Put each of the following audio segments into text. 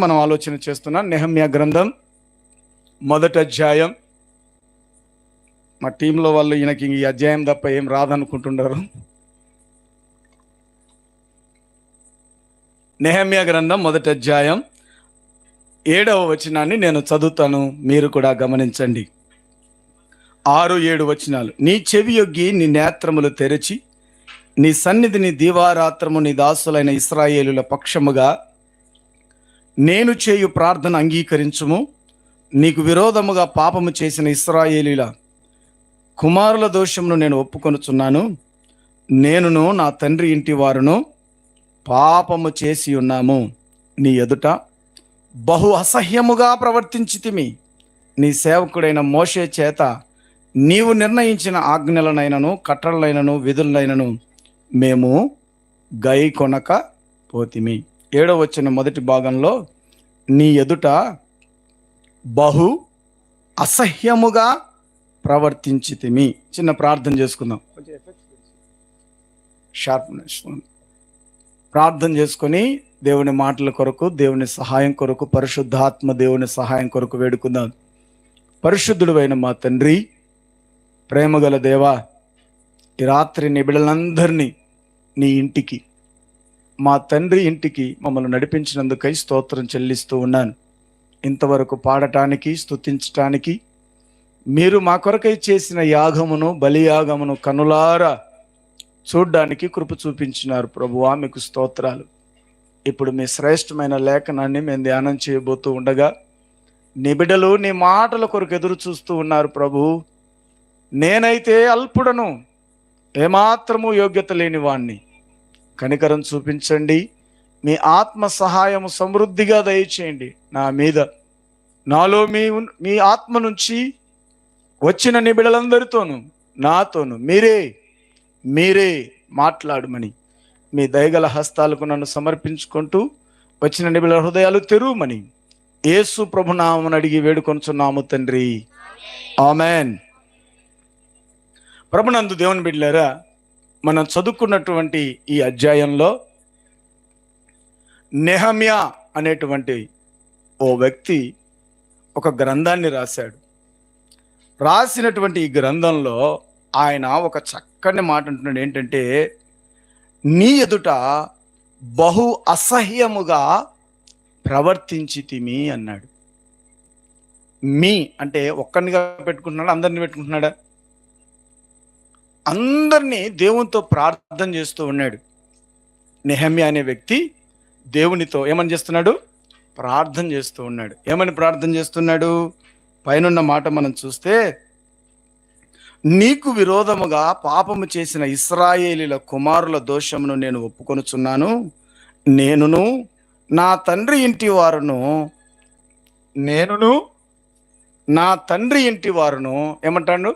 మనం ఆలోచన చేస్తున్నాం. నెహమ్యా గ్రంథం మొదటి అధ్యాయం. మా టీంలో వాళ్ళు ఈయనకి ఈ అధ్యాయం తప్ప ఏం రాదనుకుంటున్నారు. నెహమ్యా గ్రంథం మొదటి అధ్యాయం 7వ వచనాన్ని నేను చదువుతాను, మీరు కూడా గమనించండి. 6-7 వచనాలు. నీ చెవి యొగ్గి నీ నేత్రములు తెరచి నీ సన్నిధిని దీవారాత్రము నీ దాసులైన ఇశ్రాయేలుల పక్షముగా నేను చేయు ప్రార్థన అంగీకరించుము. నీకు విరోధముగా పాపము చేసిన ఇశ్రాయేలీల కుమారుల దోషమును నేను ఒప్పుకొనుచున్నాను. నేనును నా తండ్రి ఇంటి వారును పాపము చేసి ఉన్నాము. నీ ఎదుట బహు అసహ్యముగా ప్రవర్తించితిమి. నీ సేవకుడైన మోషే చేత నీవు నిర్ణయించిన ఆజ్ఞలనైనను కట్టడలైనను విధులైనను మేము గైకొనక పోతిమి. 7వ వచనం మొదటి భాగంలో నీ ఎదుట బహు అసహ్యముగా ప్రవర్తించితిమి. చిన్న ప్రార్థన చేసుకుందాం. షార్ప్నెస్ ప్రార్థన చేసుకొని దేవుని మాటల కొరకు, దేవుని సహాయం కొరకు, పరిశుద్ధాత్మ దేవుని సహాయం కొరకు వేడుకుందాం. పరిశుద్ధుడైన మా తండ్రి, ప్రేమగల దేవా, ఈ రాత్రి నీ బిడ్డలందరినీ నీ ఇంటికి, మా తండ్రి ఇంటికి మమ్మల్ని నడిపించినందుకై స్తోత్రం చెల్లిస్తూ ఉన్నాను. ఇంతవరకు పాడటానికి, స్తుతించటానికి, మీరు మా కొరకై చేసిన యాగమును, బలియాగమును కనులారా చూడ్డానికి కృప చూపించినారు ప్రభువా, మీకు స్తోత్రాలు. ఇప్పుడు మీ శ్రేష్టమైన లేఖనాన్ని మేము ధ్యానం చేయబోతూ ఉండగా నీ బిడ్డలు నీ మాటల కొరకు ఎదురు చూస్తూ ఉన్నారు ప్రభు. నేనైతే అల్పుడను, ఏమాత్రము యోగ్యత లేని వాణ్ణి. కనికరం చూపించండి. మీ ఆత్మ సహాయము సమృద్ధిగా దయచేయండి నా మీద. నాలో మీ ఆత్మ నుంచి వచ్చిన నీ బిడ్డలందరితోనూ నాతోనూ మీరే మాట్లాడమని మీ దయగల హస్తాలకు నన్ను సమర్పించుకుంటూ వచ్చిన నీ బిడ్డల హృదయాలు తెరువమని యేసు ప్రభునామమున అడిగి వేడుకొనుచున్నాము తండ్రి, ఆమెన్. ప్రభునందు దేవుని బిడ్డలారా, మనం చదువుకున్నటువంటి ఈ అధ్యాయంలో నెహమ్యా అనేటువంటి ఓ వ్యక్తి ఒక గ్రంథాన్ని రాశాడు. రాసినటువంటి ఈ గ్రంథంలో ఆయన ఒక చక్కని మాట అంటున్నాడు. ఏంటంటే, నీ ఎదుట బహు అసహ్యముగా ప్రవర్తించితిమి అన్నాడు. మీ అంటే ఒక్కరినిగా పెట్టుకుంటున్నాడా, అందరిని పెట్టుకుంటున్నాడా? అందరినీ దేవునితో ప్రార్థన చేస్తూ ఉన్నాడు. నెహమ్యా అనే వ్యక్తి దేవునితో ఏమని చేస్తున్నాడు? ప్రార్థన చేస్తూ ఉన్నాడు. ఏమని ప్రార్థన చేస్తున్నాడు? పైనున్న మాట మనం చూస్తే, నీకు విరోధముగా పాపము చేసిన ఇశ్రాయేలీల కుమారుల దోషమును నేను ఒప్పుకొనుచున్నాను. నేనును నా తండ్రి ఇంటి వారును ఏమంటాడు?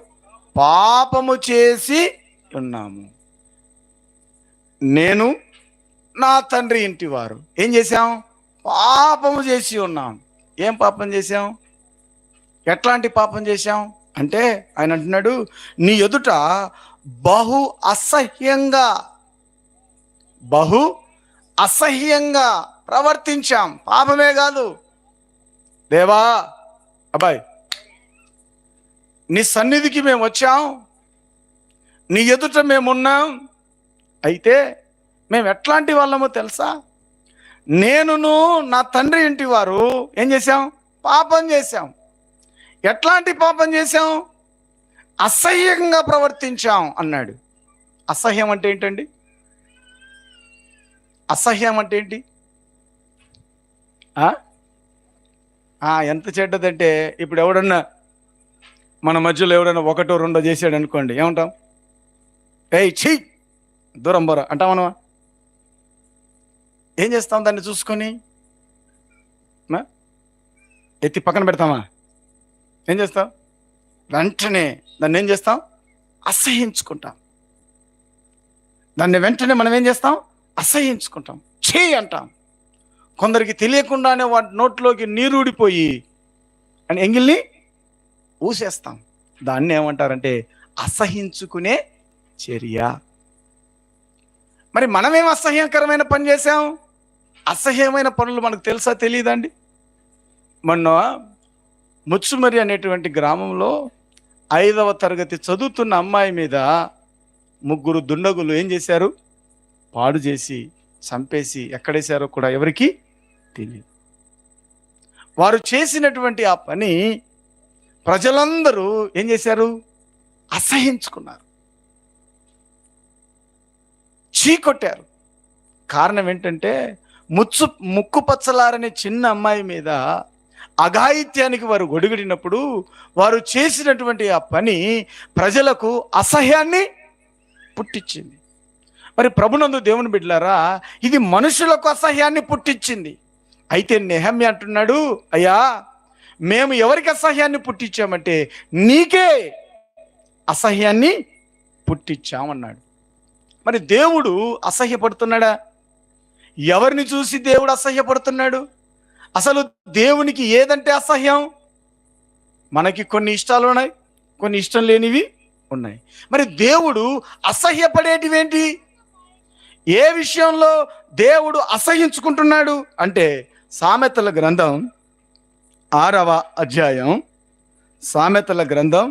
పాపము చేసి ఉన్నాము. నేను నా తండ్రి ఇంటి వారు ఏం చేశాం? పాపము చేసి ఉన్నాం. ఏం పాపం చేశాం? ఎట్లాంటి పాపం చేశాం అంటే, ఆయన అంటున్నాడు, నీ ఎదుట బహు అసహ్యంగా ప్రవర్తించాం. పాపమే కాదు దేవా, అబ్బాయి నీ సన్నిధికి మేము వచ్చాం, నీ ఎదుట మేమున్నాం. అయితే మేము ఎట్లాంటి వాళ్ళమో తెలుసా? నేనును నా తండ్రి ఇంటి వారు ఏం చేశాం? పాపం చేశాం. ఎట్లాంటి పాపం చేశాం? అసహ్యంగా ప్రవర్తించాం అన్నాడు. అసహ్యం అంటే ఏంటండి? అసహ్యం అంటే ఏంటి? ఎంత చెడ్డదంటే, ఇప్పుడు ఎవడన్నా మన మధ్యలో ఎవడన్నా ఒకటో రెండో చేసాడు అనుకోండి, ఏమంటాం? ఏయ్ ఛీ, దూరం బోరా అంటాం. మనమా ఏం చేస్తాం? దాన్ని చూసుకొని ఎత్తి పక్కన పెడతామా? ఏం చేస్తాం? వెంటనే దాన్ని ఏం చేస్తాం? అసహ్యించుకుంటాం. దాన్ని వెంటనే మనం ఏం చేస్తాం? అసహ్యించుకుంటాం. ఛీ అంటాం. కొందరికి తెలియకుండానే వాటి నోట్లోకి నీరుడిపోయి అని ఎంగిల్ని ఊసేస్తాం. దాన్ని ఏమంటారంటే అసహించుకునే చర్య. మరి మనమేం అసహ్యకరమైన పని చేశాం? అసహ్యమైన పనులు మనకు తెలుసా తెలియదండి? మొన్న ముచ్చుమరి అనేటువంటి గ్రామంలో 5వ తరగతి చదువుతున్న అమ్మాయి మీద 3 దుండగులు ఏం చేశారు? పాడు చేసి చంపేసి ఎక్కడేశారో కూడా ఎవరికి తెలియదు. వారు చేసినటువంటి ఆ పని ప్రజలందరూ ఏం చేశారు? అసహించుకున్నారు, చీకొట్టారు. కారణం ఏంటంటే ముక్కు పచ్చలారని చిన్న అమ్మాయి మీద అఘాయిత్యానికి వారు గొడుగుడినప్పుడు వారు చేసినటువంటి ఆ పని ప్రజలకు అసహ్యాన్ని పుట్టించింది. మరి ప్రభునందు దేవుని బిడ్డలారా, ఇది మనుషులకు అసహ్యాన్ని పుట్టించింది. అయితే నెహమ్యా అంటున్నాడు, అయ్యా మేము ఎవరికి అసహ్యాన్ని పుట్టించామంటే నీకే అసహ్యాన్ని పుట్టించామన్నాడు. మరి దేవుడు అసహ్యపడుతున్నాడా? ఎవరిని చూసి దేవుడు అసహ్యపడుతున్నాడు? అసలు దేవునికి ఏదంటే అసహ్యం? మనకి కొన్ని ఇష్టాలు ఉన్నాయి, కొన్ని ఇష్టం లేనివి ఉన్నాయి. మరి దేవుడు అసహ్యపడేటివేంటి? ఏ విషయంలో దేవుడు అసహ్యించుకుంటున్నాడు అంటే సామెతల గ్రంథం 6వ అధ్యాయం, సామెతల గ్రంథం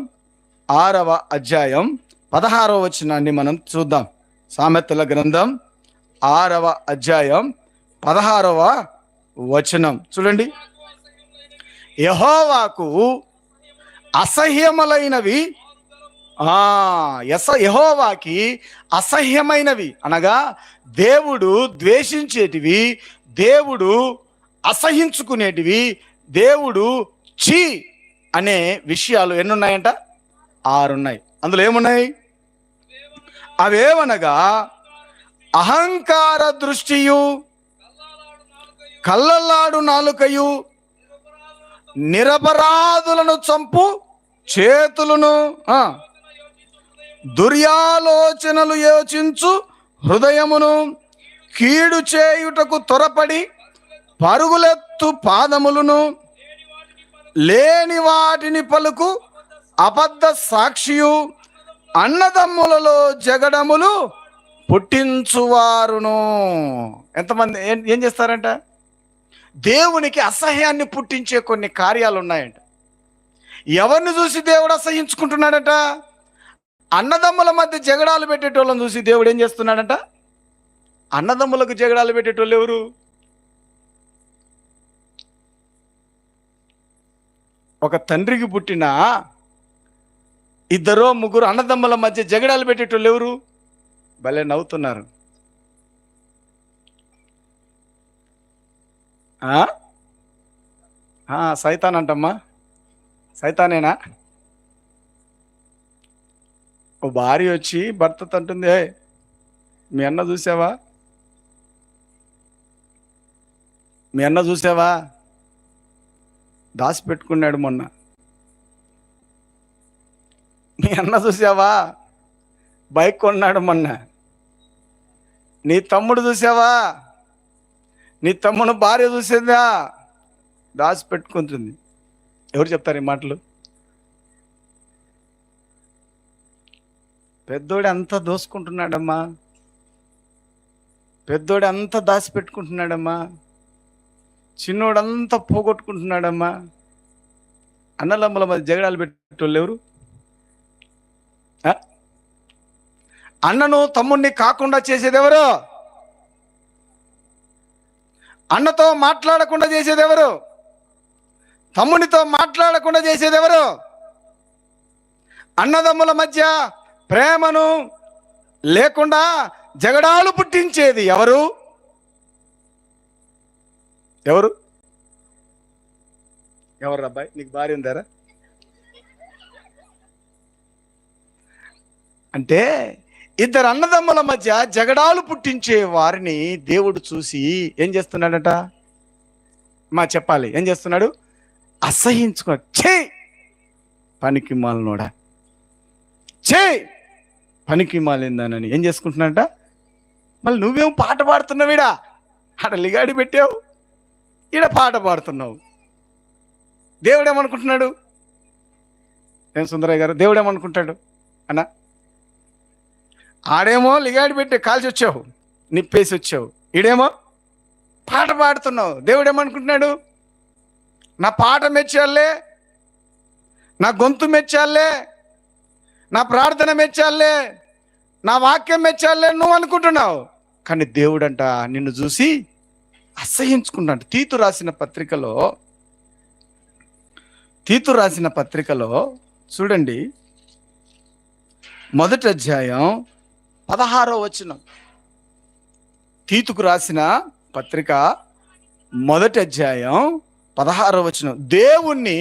6వ అధ్యాయం 16వ వచనాన్ని మనం చూద్దాం. సామెతల గ్రంథం 6వ అధ్యాయం 16వ వచనం చూడండి. యెహోవాకు అసహ్యములైనవి, యెహోవాకి అసహ్యమైనవి అనగా దేవుడు ద్వేషించేటివి, దేవుడు అసహించుకునేటివి, దేవుడు చీ అనే విషయాలు ఎన్నున్నాయంట? 6 ఉన్నాయి. అందులో ఏమున్నాయి? అవేవనగా అహంకార దృష్టియు, కళ్ళలాడు నాలుకయు, నిరపరాధులను చంపు చేతులను, దుర్యాలోచనలు యోచించు హృదయమును, కీడు చేయుటకు త్వరపడి పరుగులెత్తు పాదములను, లేని వాటిని పలుకు అబద్ధ సాక్షియు, అన్నదమ్ములలో జగడములు పుట్టించువారును. ఎంతమంది ఏం చేస్తారంట? దేవునికి అసహ్యాన్ని పుట్టించే కొన్ని కార్యాలు ఉన్నాయంట. ఎవరిని చూసి దేవుడు అసహించుకుంటున్నాడట? అన్నదమ్ముల మధ్య జగడాలు పెట్టేటోళ్ళని చూసి దేవుడు ఏం చేస్తున్నాడట? అన్నదమ్ములకు జగడాలు పెట్టేటోళ్ళు ఎవరు? ఒక తండ్రికి పుట్టిన 2-3 అన్నదమ్ముల మధ్య జగడాలు పెట్టేటోళ్ళు ఎవరు? భలే నవ్వుతున్నారు. సైతాన్ అంటమ్మా. సైతానేనా? ఓ భార్య వచ్చి భర్తతో అంటుంది, మీ అన్న చూసావా? మీ అన్న చూసావా? దాచిపెట్టుకున్నాడు మొన్న. మీ అన్న చూసావా? బైక్ కొన్నాడు మొన్న. నీ తమ్ముడు చూసావా? నీ తమ్ముడు భార్య చూసేదా? దాచిపెట్టుకుంటుంది. ఎవరు చెప్తారు ఈ మాటలు? పెద్దోడు అంతా దోసుకుంటున్నాడమ్మా, పెద్దోడు అంతా దాచిపెట్టుకుంటున్నాడమ్మా, చిన్నోడంతా పోగొట్టుకుంటున్నాడమ్మా. అన్నలమ్మల మధ్య జగడాలు పెట్టేటోళ్ళు ఎవరు? అన్నను తమ్ముడిని కాకుండా చేసేది ఎవరు? అన్నతో మాట్లాడకుండా చేసేది ఎవరు? తమ్మునితో మాట్లాడకుండా చేసేది ఎవరు? అన్నదమ్ముల మధ్య ప్రేమను లేకుండా జగడాలు పుట్టించేది ఎవరు? ఎవరు? ఎవరు అబ్బాయి? నీకు భార్య ఉందారా? అంటే 2 అన్నదమ్ముల మధ్య జగడాలు పుట్టించే వారిని దేవుడు చూసి ఏం చేస్తున్నాడట? చెప్పాలి, ఏం చేస్తున్నాడు? అసహించుకో. ఛే పనికి మాలినోడా, ఛే పనికి మాలిందానని ఏం చేసుకుంటున్నాడట? మళ్ళీ నువ్వేం పాట పాడుతున్నావుడా? ఆడ లిగాడి పెట్టావు, ఈడ పాట పాడుతున్నావు. దేవుడేమనుకుంటున్నాడు? ఏం సుందరయ్య గారు, దేవుడేమనుకుంటాడు అన్నా? ఆడేమో లిగాడి పెట్టి కాల్చి వచ్చావు, నిప్పేసి వచ్చావు. ఈడేమో పాట పాడుతున్నావు. దేవుడు ఏమనుకుంటున్నాడు? నా పాట మెచ్చాలే, నా గొంతు మెచ్చాలే, నా ప్రార్థన మెచ్చాలే, నా వాక్యం మెచ్చాలే నువ్వు అనుకుంటున్నావు. కానీ దేవుడంట నిన్ను చూసి అసహ్యించుకున్నాడు. తీతు రాసిన పత్రికలో చూడండి, 1వ అధ్యాయం 16వ వచనం. తీతుకు రాసిన పత్రిక 1వ అధ్యాయం 16వ వచనం. దేవుణ్ణి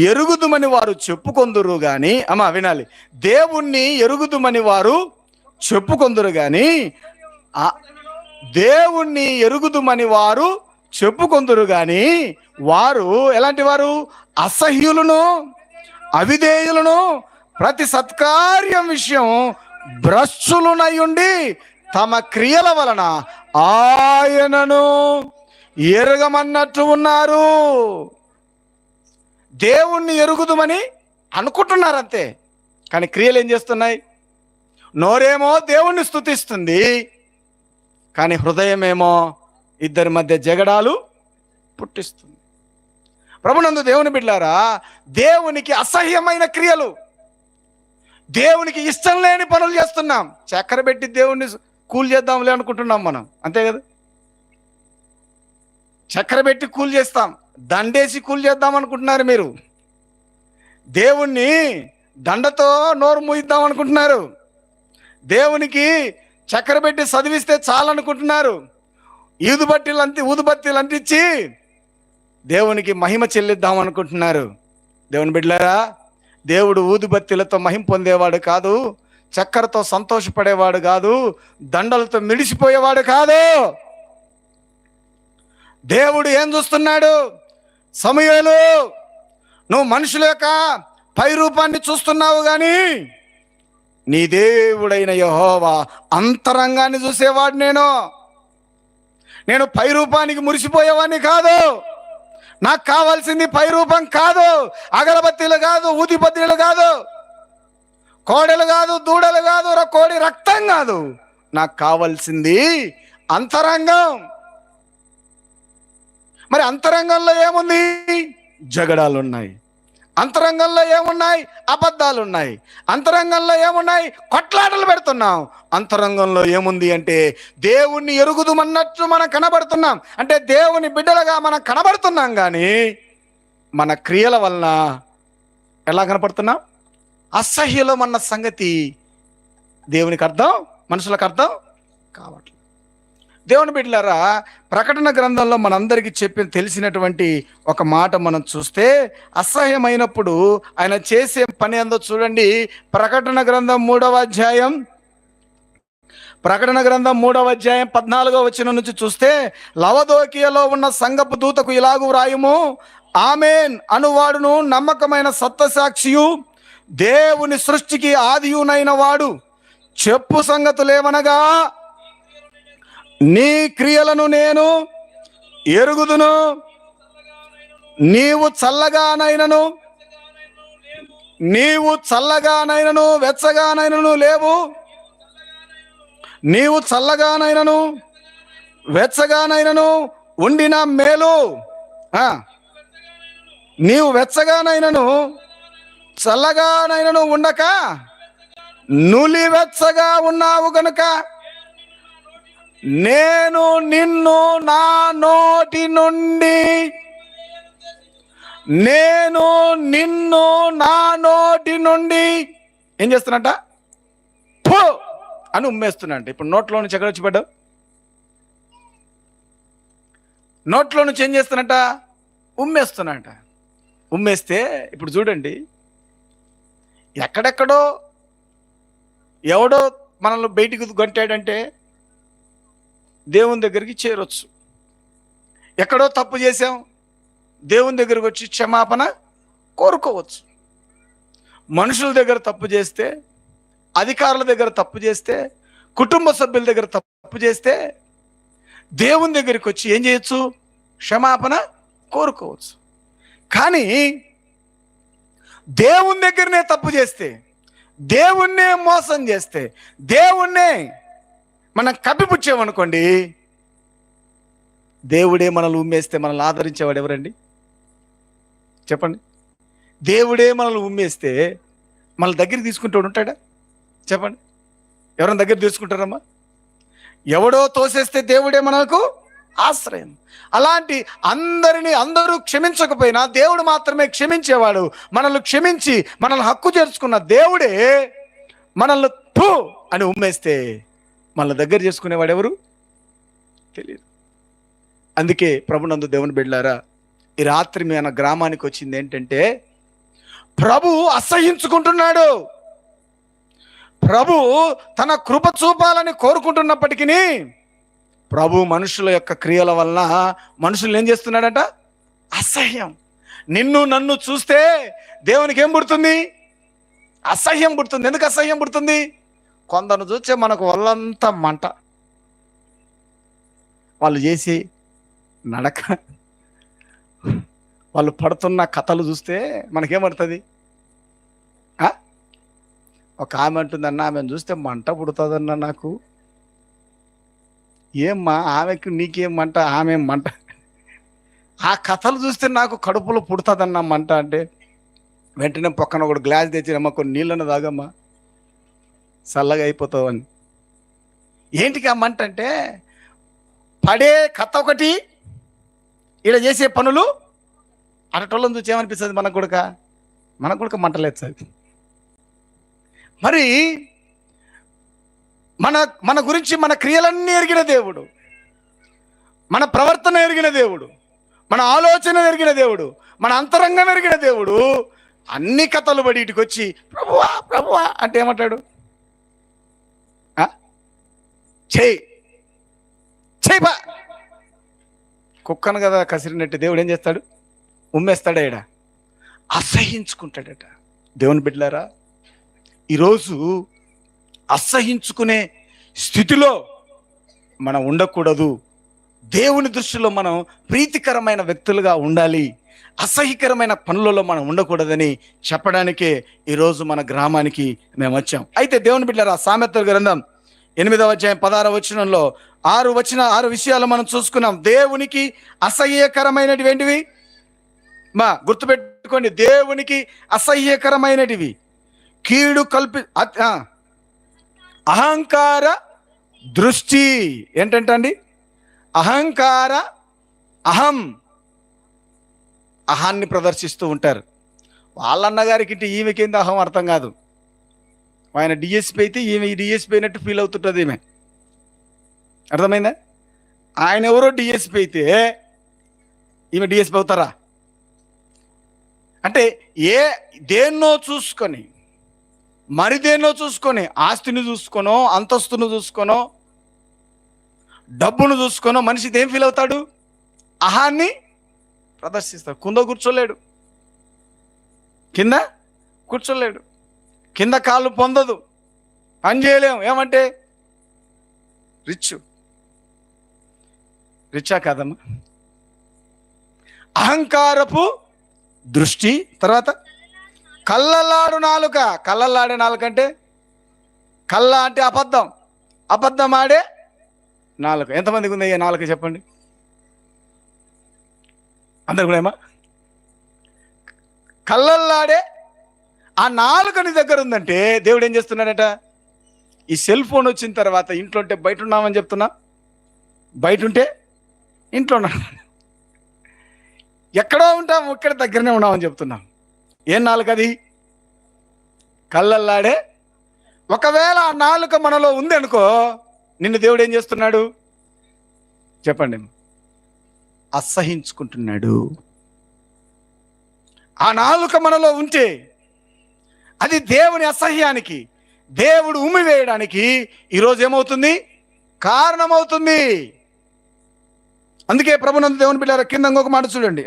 ఎరుగుదుమని వారు చెప్పుకొందురు గాని, అమ్మా వినాలి, దేవుణ్ణి ఎరుగుదుమని వారు చెప్పుకొందురు గాని, దేవుణ్ణి ఎరుగుదుమని వారు చెప్పుకొందురు గాని, వారు ఎలాంటి వారు? అసహ్యులను, అవిధేయులను, ప్రతి సత్కార్యం విషయం భ్రష్టులునయుండి తమ క్రియల వలన ఆయనను ఎరగమన్నట్టు ఉన్నారు. దేవుణ్ణి ఎరుగుదుమని అనుకుంటున్నారు అంతే, కానీ క్రియలు ఏం చేస్తున్నాయి? నోరేమో దేవుణ్ణి స్తుతిస్తుంది, కానీ హృదయమేమో ఇద్దరి మధ్య జగడాలు పుట్టిస్తుంది. ప్రభునందు దేవుని బిడ్డలారా, దేవునికి అసహ్యమైన క్రియలు, దేవునికి ఇష్టం లేని పనులు చేస్తున్నాం. చక్కెర పెట్టి దేవుణ్ణి కూల్ చేద్దాంలే అనుకుంటున్నాం మనం, అంతే కదా? చక్కెర పెట్టి కూల్ చేస్తాం, దండేసి కూల్ చేద్దాం అనుకుంటున్నారు మీరు. దేవుణ్ణి దండతో నోరు మూయిద్దాం అనుకుంటున్నారు. దేవునికి చక్కెర పెట్టి చదివిస్తే చాలనుకుంటున్నారు. ఊదుబత్తీలు అంటించి దేవునికి మహిమ చెల్లిద్దాం అనుకుంటున్నారు. దేవుని బిడ్డలారా, దేవుడు ఊదుబత్తీలతో మహిమ పొందేవాడు కాదు, చక్కెరతో సంతోషపడేవాడు కాదు, దండలతో మిడిసిపోయేవాడు కాదు. దేవుడు ఏం చూస్తున్నాడు? సమూయేలు, నువ్వు మనుషుల యొక్క పై రూపాన్ని చూస్తున్నావు కానీ నీ దేవుడైన యెహోవా అంతరంగాన్ని చూసేవాడు. నేను పై రూపానికి మురిసిపోయేవాడిని కాదు. నాకు కావాల్సింది పై రూపం కాదు, అగరబత్తీలు కాదు, ఊదిబత్తీలు కాదు, కోడెలు కాదు, దూడలు కాదు, కోడి రక్తం కాదు. నాకు కావాల్సింది అంతరంగం. మరి అంతరంగంలో ఏముంది? జగడాలు ఉన్నాయి. అంతరంగంలో ఏమున్నాయి? అబద్ధాలు ఉన్నాయి. అంతరంగంలో ఏమున్నాయి? కొట్లాటలు పెడుతున్నాం. అంతరంగంలో ఏముంది అంటే దేవుణ్ణి ఎరుగుదుమన్నట్టు మనం కనబడుతున్నాం. అంటే దేవుని బిడ్డలుగా మనం కనబడుతున్నాం, కానీ మన క్రియల వలన ఎలా కనపడుతున్నాం? అసహ్యులం అన్న సంగతి దేవునికి అర్థం, మనుషులకు అర్థం కావట్లేదు. దేవుని బిడ్డలారా, ప్రకటన గ్రంథంలో మనందరికీ తెలిసినటువంటి ఒక మాట మనం చూస్తే, అసహ్యమైనప్పుడు ఆయన చేసే పని ఏందో చూడండి. ప్రకటన గ్రంథం 3వ అధ్యాయం 14వ వచనం నుంచి చూస్తే, లవదోకియలో ఉన్న సంఘపు దూతకు ఇలాగు వ్రాయుము, ఆమేన్ అనువాడును నమ్మకమైన సత్యసాక్షియు దేవుని సృష్టికి ఆదియునైన వాడు చెప్పు సంగతులేమనగా, నీ క్రియలను నేను ఎరుగుదును, నీవు చల్లగానైనను వెచ్చగానైనను లేవు. నీవు చల్లగానైనను వెచ్చగానైనను ఉండిన మేలు, నీవు వెచ్చగానైనను చల్లగానైనను ఉండక నులివెచ్చగా ఉన్నావు గనుక నేను నిన్ను నా నోటి నుండి ఏం చేస్తున్నట్ట? పో అని ఉమ్మేస్తున్నట్ట. ఇప్పుడు నోట్లో నుంచి ఎక్కడ వచ్చి పడ్డావు? నోట్లో నుంచి ఏం చేస్తున్నట్ట? ఉమ్మేస్తున్నట్ట. ఉమ్మేస్తే ఇప్పుడు చూడండి, ఎక్కడెక్కడో ఎవడో మనల్ని బయటికి గొంటాడంటే దేవుని దగ్గరికి చేరొచ్చు. ఎక్కడో తప్పు చేసాం, దేవుని దగ్గరికి వచ్చి క్షమాపణ కోరుకోవచ్చు. మనుషుల దగ్గర తప్పు చేస్తే, అధికారుల దగ్గర తప్పు చేస్తే, కుటుంబ సభ్యుల దగ్గర తప్పు చేస్తే దేవుని దగ్గరికి వచ్చి ఏం చేయొచ్చు? క్షమాపణ కోరుకోవచ్చు. కానీ దేవుని దగ్గరనే తప్పు చేస్తే, దేవుణ్ణే మోసం చేస్తే, దేవుణ్ణే మనం కప్పిపుచ్చామనుకోండి, దేవుడే మనల్ని ఉమ్మేస్తే మనల్ని ఆదరించేవాడు ఎవరండి? చెప్పండి. దేవుడే మనల్ని ఉమ్మేస్తే మన దగ్గర తీసుకుంటాడు ఉంటాడా? చెప్పండి. ఎవరైనా దగ్గర తీసుకుంటారమ్మా? ఎవడో తోసేస్తే దేవుడే మనకు ఆశ్రయం. అలాంటి అందరూ క్షమించకపోయినా దేవుడు మాత్రమే క్షమించేవాడు. మనల్ని క్షమించి మనల్ని హక్కు చేర్చుకున్న దేవుడే మనల్ని థూ అని ఉమ్మేస్తే మన దగ్గర చేసుకునేవాడు ఎవరు? తెలియదు. అందుకే ప్రభునందు దేవుని బిడ్డలారా, ఈ రాత్రి మన గ్రామానికి వచ్చింది ఏంటంటే, ప్రభు అసహించుకుంటున్నాడు. ప్రభు తన కృప చూపాలని కోరుకుంటున్నప్పటికీ ప్రభు మనుషుల యొక్క క్రియల వలన మనుషులు ఏం చేస్తున్నాడట? అసహ్యం. నిన్ను నన్ను చూస్తే దేవునికి ఏం పుడుతుంది? అసహ్యం పుడుతుంది. ఎందుకు అసహ్యం పుడుతుంది? కొందరు చూస్తే మనకు వాళ్ళంతా మంట, వాళ్ళు చేసి నడక, వాళ్ళు పడుతున్న కథలు చూస్తే మనకేమడుతుంది? ఒక ఆమె అంటుందన్న, ఆమెను చూస్తే మంట పుడుతుందన్న నాకు. ఏమ్మా ఆమెకు నీకేం మంట? ఆమె మంట. ఆ కథలు చూస్తే నాకు కడుపులో పుడుతుందన్న మంట అంటే వెంటనే పక్కన ఒకటి గ్లాస్ తెచ్చినమ్మా, కొన్ని నీళ్ళను తాగమ్మా, చల్లగా అయిపోతావు అని. ఏంటికి ఆ మంట అంటే, పడే కథ ఒకటి, ఇలా చేసే పనులు అటటోళ్ళని చూసి ఏమనిపిస్తుంది? మనకు కూడా మంటలేదు సార్. మరి మన గురించి మన క్రియలన్నీ ఎరిగిన దేవుడు, మన ప్రవర్తన ఎరిగిన దేవుడు, మన ఆలోచన ఎరిగిన దేవుడు, మన అంతరంగం ఎరిగిన దేవుడు అన్ని కథలు పడి ఇటుకు వచ్చి ప్రభువా ప్రభువా అంటే ఏమంటాడు? చేయి బా. కుక్కను కదా కసిరినట్టు దేవుడు ఏం చేస్తాడు? ఉమ్మేస్తాడా? ఈడ అసహించుకుంటాడట. దేవుని బిడ్డలారా, ఈరోజు అసహించుకునే స్థితిలో మనం ఉండకూడదు. దేవుని దృష్టిలో మనం ప్రీతికరమైన వ్యక్తులుగా ఉండాలి. అసహ్యకరమైన పనులలో మనం ఉండకూడదని చెప్పడానికే ఈరోజు మన గ్రామానికి మేము వచ్చాం. అయితే దేవుని బిడ్డలారా, సామెతల గ్రంథం 8వ అధ్యాయం 16వ వచనంలో 6 విషయాలు మనం చూసుకున్నాం. దేవునికి అసహ్యకరమైనవి ఏంటివి? గుర్తుపెట్టుకోండి, దేవునికి అసహ్యకరమైనటివి కీడు అహంకార దృష్టి. ఏంటంటండి? అహాన్ని ప్రదర్శిస్తూ ఉంటారు. వాళ్ళన్నగారికి ఈమెకేంది అహం అర్థం కాదు. ఆయన డిఎస్పీ అయితే ఈమె డిఎస్పీ అయినట్టు ఫీల్ అవుతుంటుంది ఈమె. అర్థమైందా? ఆయన ఎవరో డిఎస్పీ అయితే ఈమె డిఎస్పీ అవుతారా? అంటే దేన్నో చూసుకొని, మరి దేన్నో చూసుకొని, ఆస్తిని చూసుకోనో, అంతస్తును చూసుకోనో, డబ్బును చూసుకోనో మనిషి ఏం ఫీల్ అవుతాడు? అహాన్ని ప్రదర్శిస్తాడు. కింద కూర్చోలేడు, కింద కాళ్ళు పొందదు, పని చేయలేము. ఏమంటే రిచ్చా కాదమ్మా? అహంకారపు దృష్టి. తర్వాత కళ్ళలాడు నాలుక. కళ్ళలాడే నాలుక అంటే, కళ్ళ అంటే అబద్ధం ఆడే నాలుక. ఎంతమందికి ఉంది నాలుక చెప్పండి? అందరు కూడా ఏమా? కళ్ళల్లాడే ఆ నాలుక నీ దగ్గర ఉందంటే దేవుడు ఏం చేస్తున్నాడట? ఈ సెల్ ఫోన్ వచ్చిన తర్వాత ఇంట్లో ఉంటే బయట ఉన్నామని చెప్తున్నా, బయట ఉంటే ఇంట్లో ఉన్నా, ఎక్కడో ఉంటాం ఇక్కడ దగ్గరనే ఉన్నామని చెప్తున్నాం. ఏం నాలుక అది? కళ్ళల్లాడే. ఒకవేళ ఆ నాలుక మనలో ఉంది అనుకో, నిన్ను దేవుడు ఏం చేస్తున్నాడు చెప్పండి? అసహించుకుంటున్నాడు. ఆ నాలుక మనలో ఉంటే అది దేవుని అసహ్యానికి, దేవుడు ఉమ్మివేయడానికి ఈరోజు ఏమవుతుంది? కారణమవుతుంది. అందుకే ప్రభునందు దేవుని బిడ్డలారా, కింద ఇంకొక మాట చూడండి.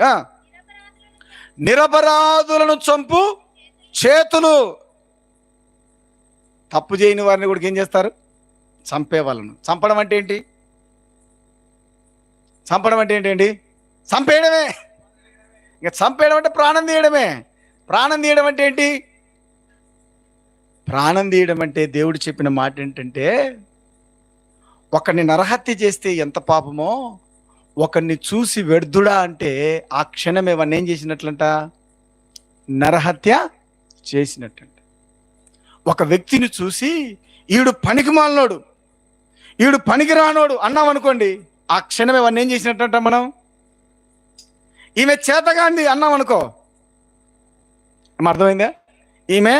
నిరపరాధులను చంపు చేతులు. తప్పు చేయని వారిని కూడా ఏం చేస్తారు? చంపే వాళ్ళను. చంపడం అంటే ఏంటి? చంపేయడమే. ఇంకా చంపేయడం అంటే ప్రాణం తీయడమే. ప్రాణం తీయడం అంటే ఏంటి? ప్రాణం తీయడం అంటే దేవుడు చెప్పిన మాట ఏంటంటే, ఒకరిని నరహత్య చేస్తే ఎంత పాపమో ఒకరిని చూసి వ్యర్థుడా అంటే ఆ క్షణమే వాడిని ఏం చేసినట్లంట? నరహత్య చేసినట్టంట. ఒక వ్యక్తిని చూసి ఈడు పనికి మాలినోడు, ఈడు పనికి రానోడు అన్నాం అనుకోండి, ఆ క్షణమే వాడిని ఏం చేసినట్టంట? మనం ఈమె చేతగాంది అన్నాం అనుకో, అర్థమైందా? ఈమె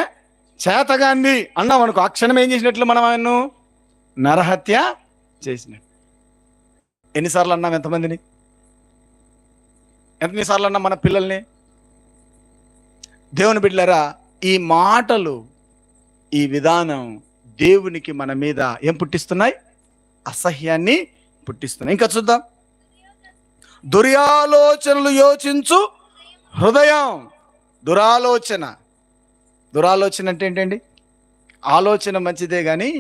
చేతగాంది అన్నాం అనుకో, ఆ క్షణం ఏం చేసినట్లు? మనం ఆయన్ను నరహత్య చేసినట్టు. ఎన్నిసార్లు అన్నాం? ఎంతమందిని? ఎన్నిసార్లు అన్నాం మన పిల్లల్ని? దేవుని బిడ్డలారా, ఈ మాటలు, ఈ విధానం దేవునికి మన మీద ఏం పుట్టిస్తున్నాయి? అసహ్యాన్ని పుట్టిస్తున్నాయి. ఇంకా చూద్దాం. దుర్యాలోచనలు యోచించు హృదయం. దురాలోచన అంటే ఏంటండి? ఆలోచన మంచిదే కానీ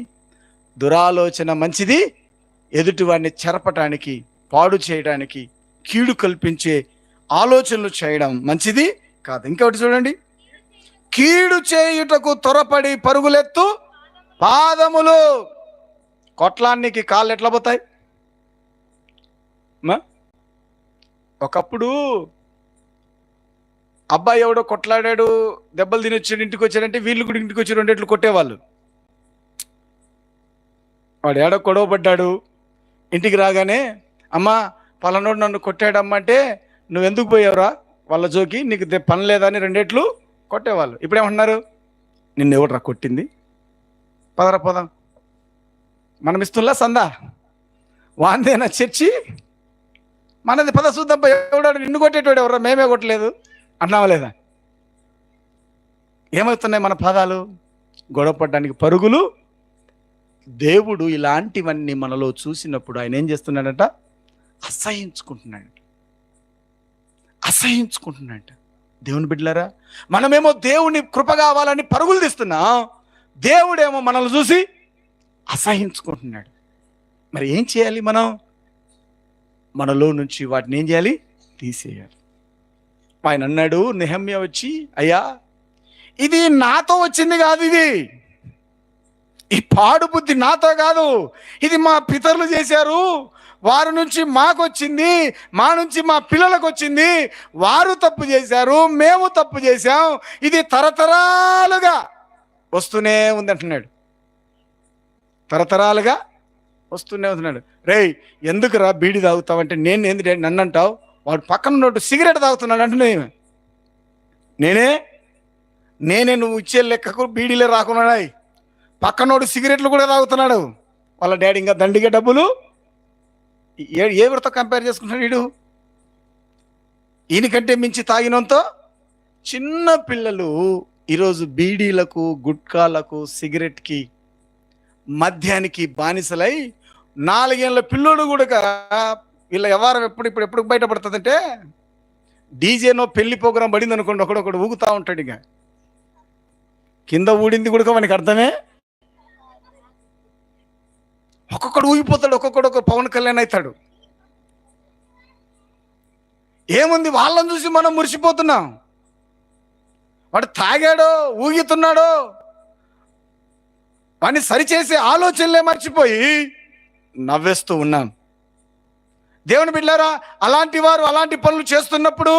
దురాలోచన మంచిది ఎదుటివాడిని చెరపటానికి, పాడు చేయడానికి, కీడు కల్పించే ఆలోచనలు చేయడం మంచిది కాదు. ఇంకొకటి చూడండి. కీడు చేయుటకు త్వరపడి పరుగులెత్తు పాదములు. కొట్లానికి కాళ్ళు ఎట్లా పోతాయి? ఒకప్పుడు అబ్బాయి ఎవడో కొట్లాడాడు, దెబ్బలు తిని వచ్చాడు, ఇంటికి వచ్చాడంటే వీళ్ళు కూడా ఇంటికి వచ్చి రెండేట్లు కొట్టేవాళ్ళు. వాడు ఏడో గొడవ పడ్డాడు, ఇంటికి రాగానే అమ్మ పలానోడు నన్ను కొట్టాడమ్మ అంటే, నువ్వెందుకు పోయావురా వాళ్ళ జోకి, నీకు పని లేదని రెండేట్లు కొట్టేవాళ్ళు. ఇప్పుడేమంటున్నారు? నిన్ను ఎవడరా కొట్టింది, పదరా పోదాం, మనం ఇస్తున్నా సందా, వాందేనా చర్చి, మనది పద చూద్దాం, ఎవడాడు నిన్ను కొట్టేటోడు ఎవరా, మేమే కొట్టలేదు అన్నావా లేదా? ఏమవుతున్నాయి మన పదాలు? గొడవపడడానికి పరుగులు. దేవుడు ఇలాంటివన్నీ మనలో చూసినప్పుడు ఆయన ఏం చేస్తున్నాడట? అసహించుకుంటున్నాడట. దేవుని బిడ్డలారా, మనమేమో దేవుని కృప కావాలని పరుగులు తీస్తున్నాం, దేవుడేమో మనల్ని చూసి అసహించుకుంటున్నాడు. మరి ఏం చేయాలి? మనలో నుంచి వాటిని ఏం చేయాలి? తీసేయాలి. ఆయన అన్నాడు, నెహమ్యా వచ్చి, అయ్యా ఇది నాతో వచ్చింది కాదు, ఈ పాడు బుద్ధి నాతో కాదు, ఇది మా పితరులు చేశారు, వారి నుంచి మాకు వచ్చింది, మా నుంచి మా పిల్లలకు వచ్చింది, వారు తప్పు చేశారు, మేము తప్పు చేశాం, ఇది తరతరాలుగా వస్తూనే ఉంది అంటున్నాడు. తరతరాలుగా వస్తూనే ఉంటున్నాడు. రేయ్ ఎందుకురా బీడి తాగుతావంటే, నేను ఏంది నన్ను అంటావు, వాడు పక్కన ఉన్నట్టు సిగరెట్ తాగుతున్నాడు అంటున్నాయి. నేనే నువ్వు ఇచ్చే లెక్కకు బీడీలే రాకున్నాడు, పక్కనోడు సిగరెట్లు కూడా తాగుతున్నాడు, వాళ్ళ డాడీ ఇంకా దండిగా డబ్బులు. ఎవరితో కంపేర్ చేసుకుంటున్నాడు వీడు? ఈయనకంటే మించి తాగినంతో చిన్న పిల్లలు ఈరోజు బీడీలకు, గుట్కాలకు, సిగరెట్కి, మద్యానికి బానిసలై 4 ఏళ్ళ పిల్లోడు కూడా వీళ్ళ వ్యవహారం ఎప్పుడు బయటపడుతుందంటే, డీజేనో పెళ్లి ప్రోగ్రాం పడింది అనుకోండి, ఒకడొకడు ఊగుతూ ఉంటాడు, ఇక కింద ఊడింది కూడా మనకి అర్థమే. ఒక్కొక్కడు ఊగిపోతాడు, ఒక్కొక్కడు ఒక పవన్ కళ్యాణ్ అవుతాడు. ఏముంది, వాళ్ళని చూసి మనం మురిసిపోతున్నాం. వాడు తాగాడో ఊగుతున్నాడో వాడిని సరిచేసే ఆలోచనలే మర్చిపోయి నవ్వేస్తూ ఉన్నాం. దేవుని బిడ్డలారా, అలాంటి వారు అలాంటి పనులు చేస్తున్నప్పుడు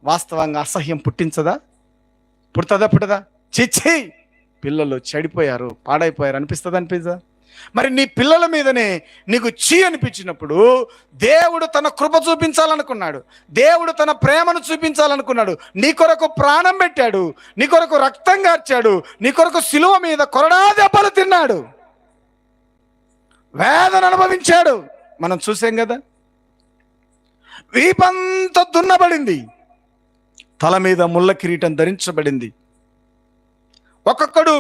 వాస్తవంగా అసహ్యం పుట్టించదా? పుడుతుందా? చిచ్చి, పిల్లలు చెడిపోయారు, పాడైపోయారు అనిపిస్తుందా? మరి నీ పిల్లల మీదనే నీకు చీ అనిపించినప్పుడు దేవుడు తన కృప చూపించాలనుకున్నాడు, దేవుడు తన ప్రేమను చూపించాలనుకున్నాడు, నీ కొరకు ప్రాణం పెట్టాడు, నీ కొరకు రక్తం కార్చాడు, నీ కొరకు సిలువ మీద కొరడా దెబ్బలు తిన్నాడు, వేదన అనుభవించాడు. మనం చూసాం కదా, వీపంతా దున్నబడింది, తల మీద ముళ్ళ కిరీటం ధరించబడింది. ఒక్కొక్కడు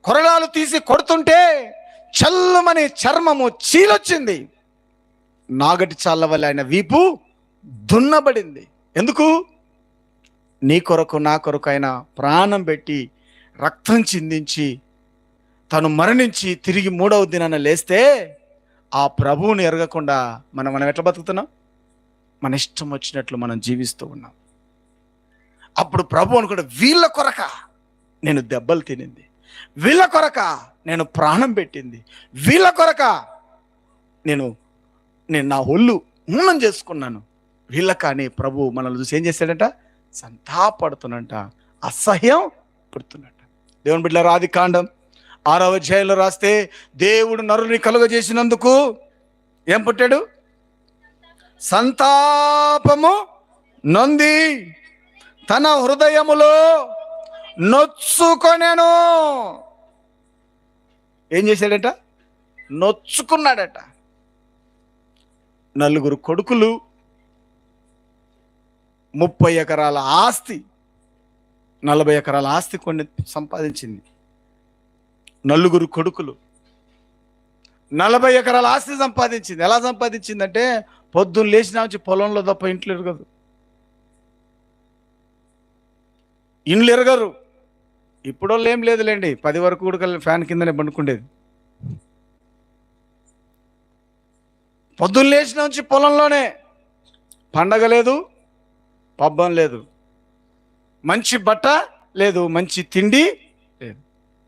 కొరడాలు తీసి కొడుతుంటే చల్లమని చర్మము చీలొచ్చింది, నాగటి చాళ్ళ వల్ల ఆయన వీపు దున్నబడింది. ఎందుకు? నీ కొరకు నా కొరకు ఆయన ప్రాణం పెట్టి రక్తం చిందించి తను మరణించి తిరిగి 3వ దినాన లేస్తే ఆ ప్రభువుని ఎరగకుండా మనం ఎట్లా బతుకుతున్నాం? మన ఇష్టం వచ్చినట్లు మనం జీవిస్తూ ఉన్నాం. అప్పుడు ప్రభు అనుకుంటే, వీళ్ళ కొరక నేను దెబ్బలు తినింది, వీళ్ళ కొరక నేను ప్రాణం పెట్టింది, వీళ్ళ కొరక నేను నా ఒళ్ళు ఊనం చేసుకున్నాను. వీళ్ళ కానీ ప్రభు మనల్ని చూసి ఏం చేశాడట? సంతాపడుతున్నట, అసహ్యం పడుతున్నట. దేవుని బిడ్డలారా, ఆదికాండం 6వ అధ్యాయంలో రాస్తే దేవుడు నరుని కలుగజేసినందుకు ఏం పుట్టాడు? సంతాపము నొంది తన హృదయములో నొచ్చుకొనెను. ఏం చేశాడట? నొచ్చుకున్నాడట. 4 కొడుకులు, 30 ఎకరాల ఆస్తి, 40 ఎకరాల ఆస్తి కొన్ని సంపాదించింది. 4 కొడుకులు 40 ఎకరాల ఆస్తి సంపాదించింది. ఎలా సంపాదించిందంటే పొద్దున్న లేచినా వచ్చి పొలంలో తప్ప ఇంట్లో ఎరగదు. ఇండ్లు ఎరగరు. ఇప్పుడు వాళ్ళు ఏం లేదులేండి, 10 వరకు కూడా ఫ్యాన్ కిందనే పండుకుండేది. పొద్దున్న లేచిన నుంచి పొలంలోనే, పండగ లేదు, పబ్బం లేదు, మంచి బట్ట లేదు, మంచి తిండి లేదు.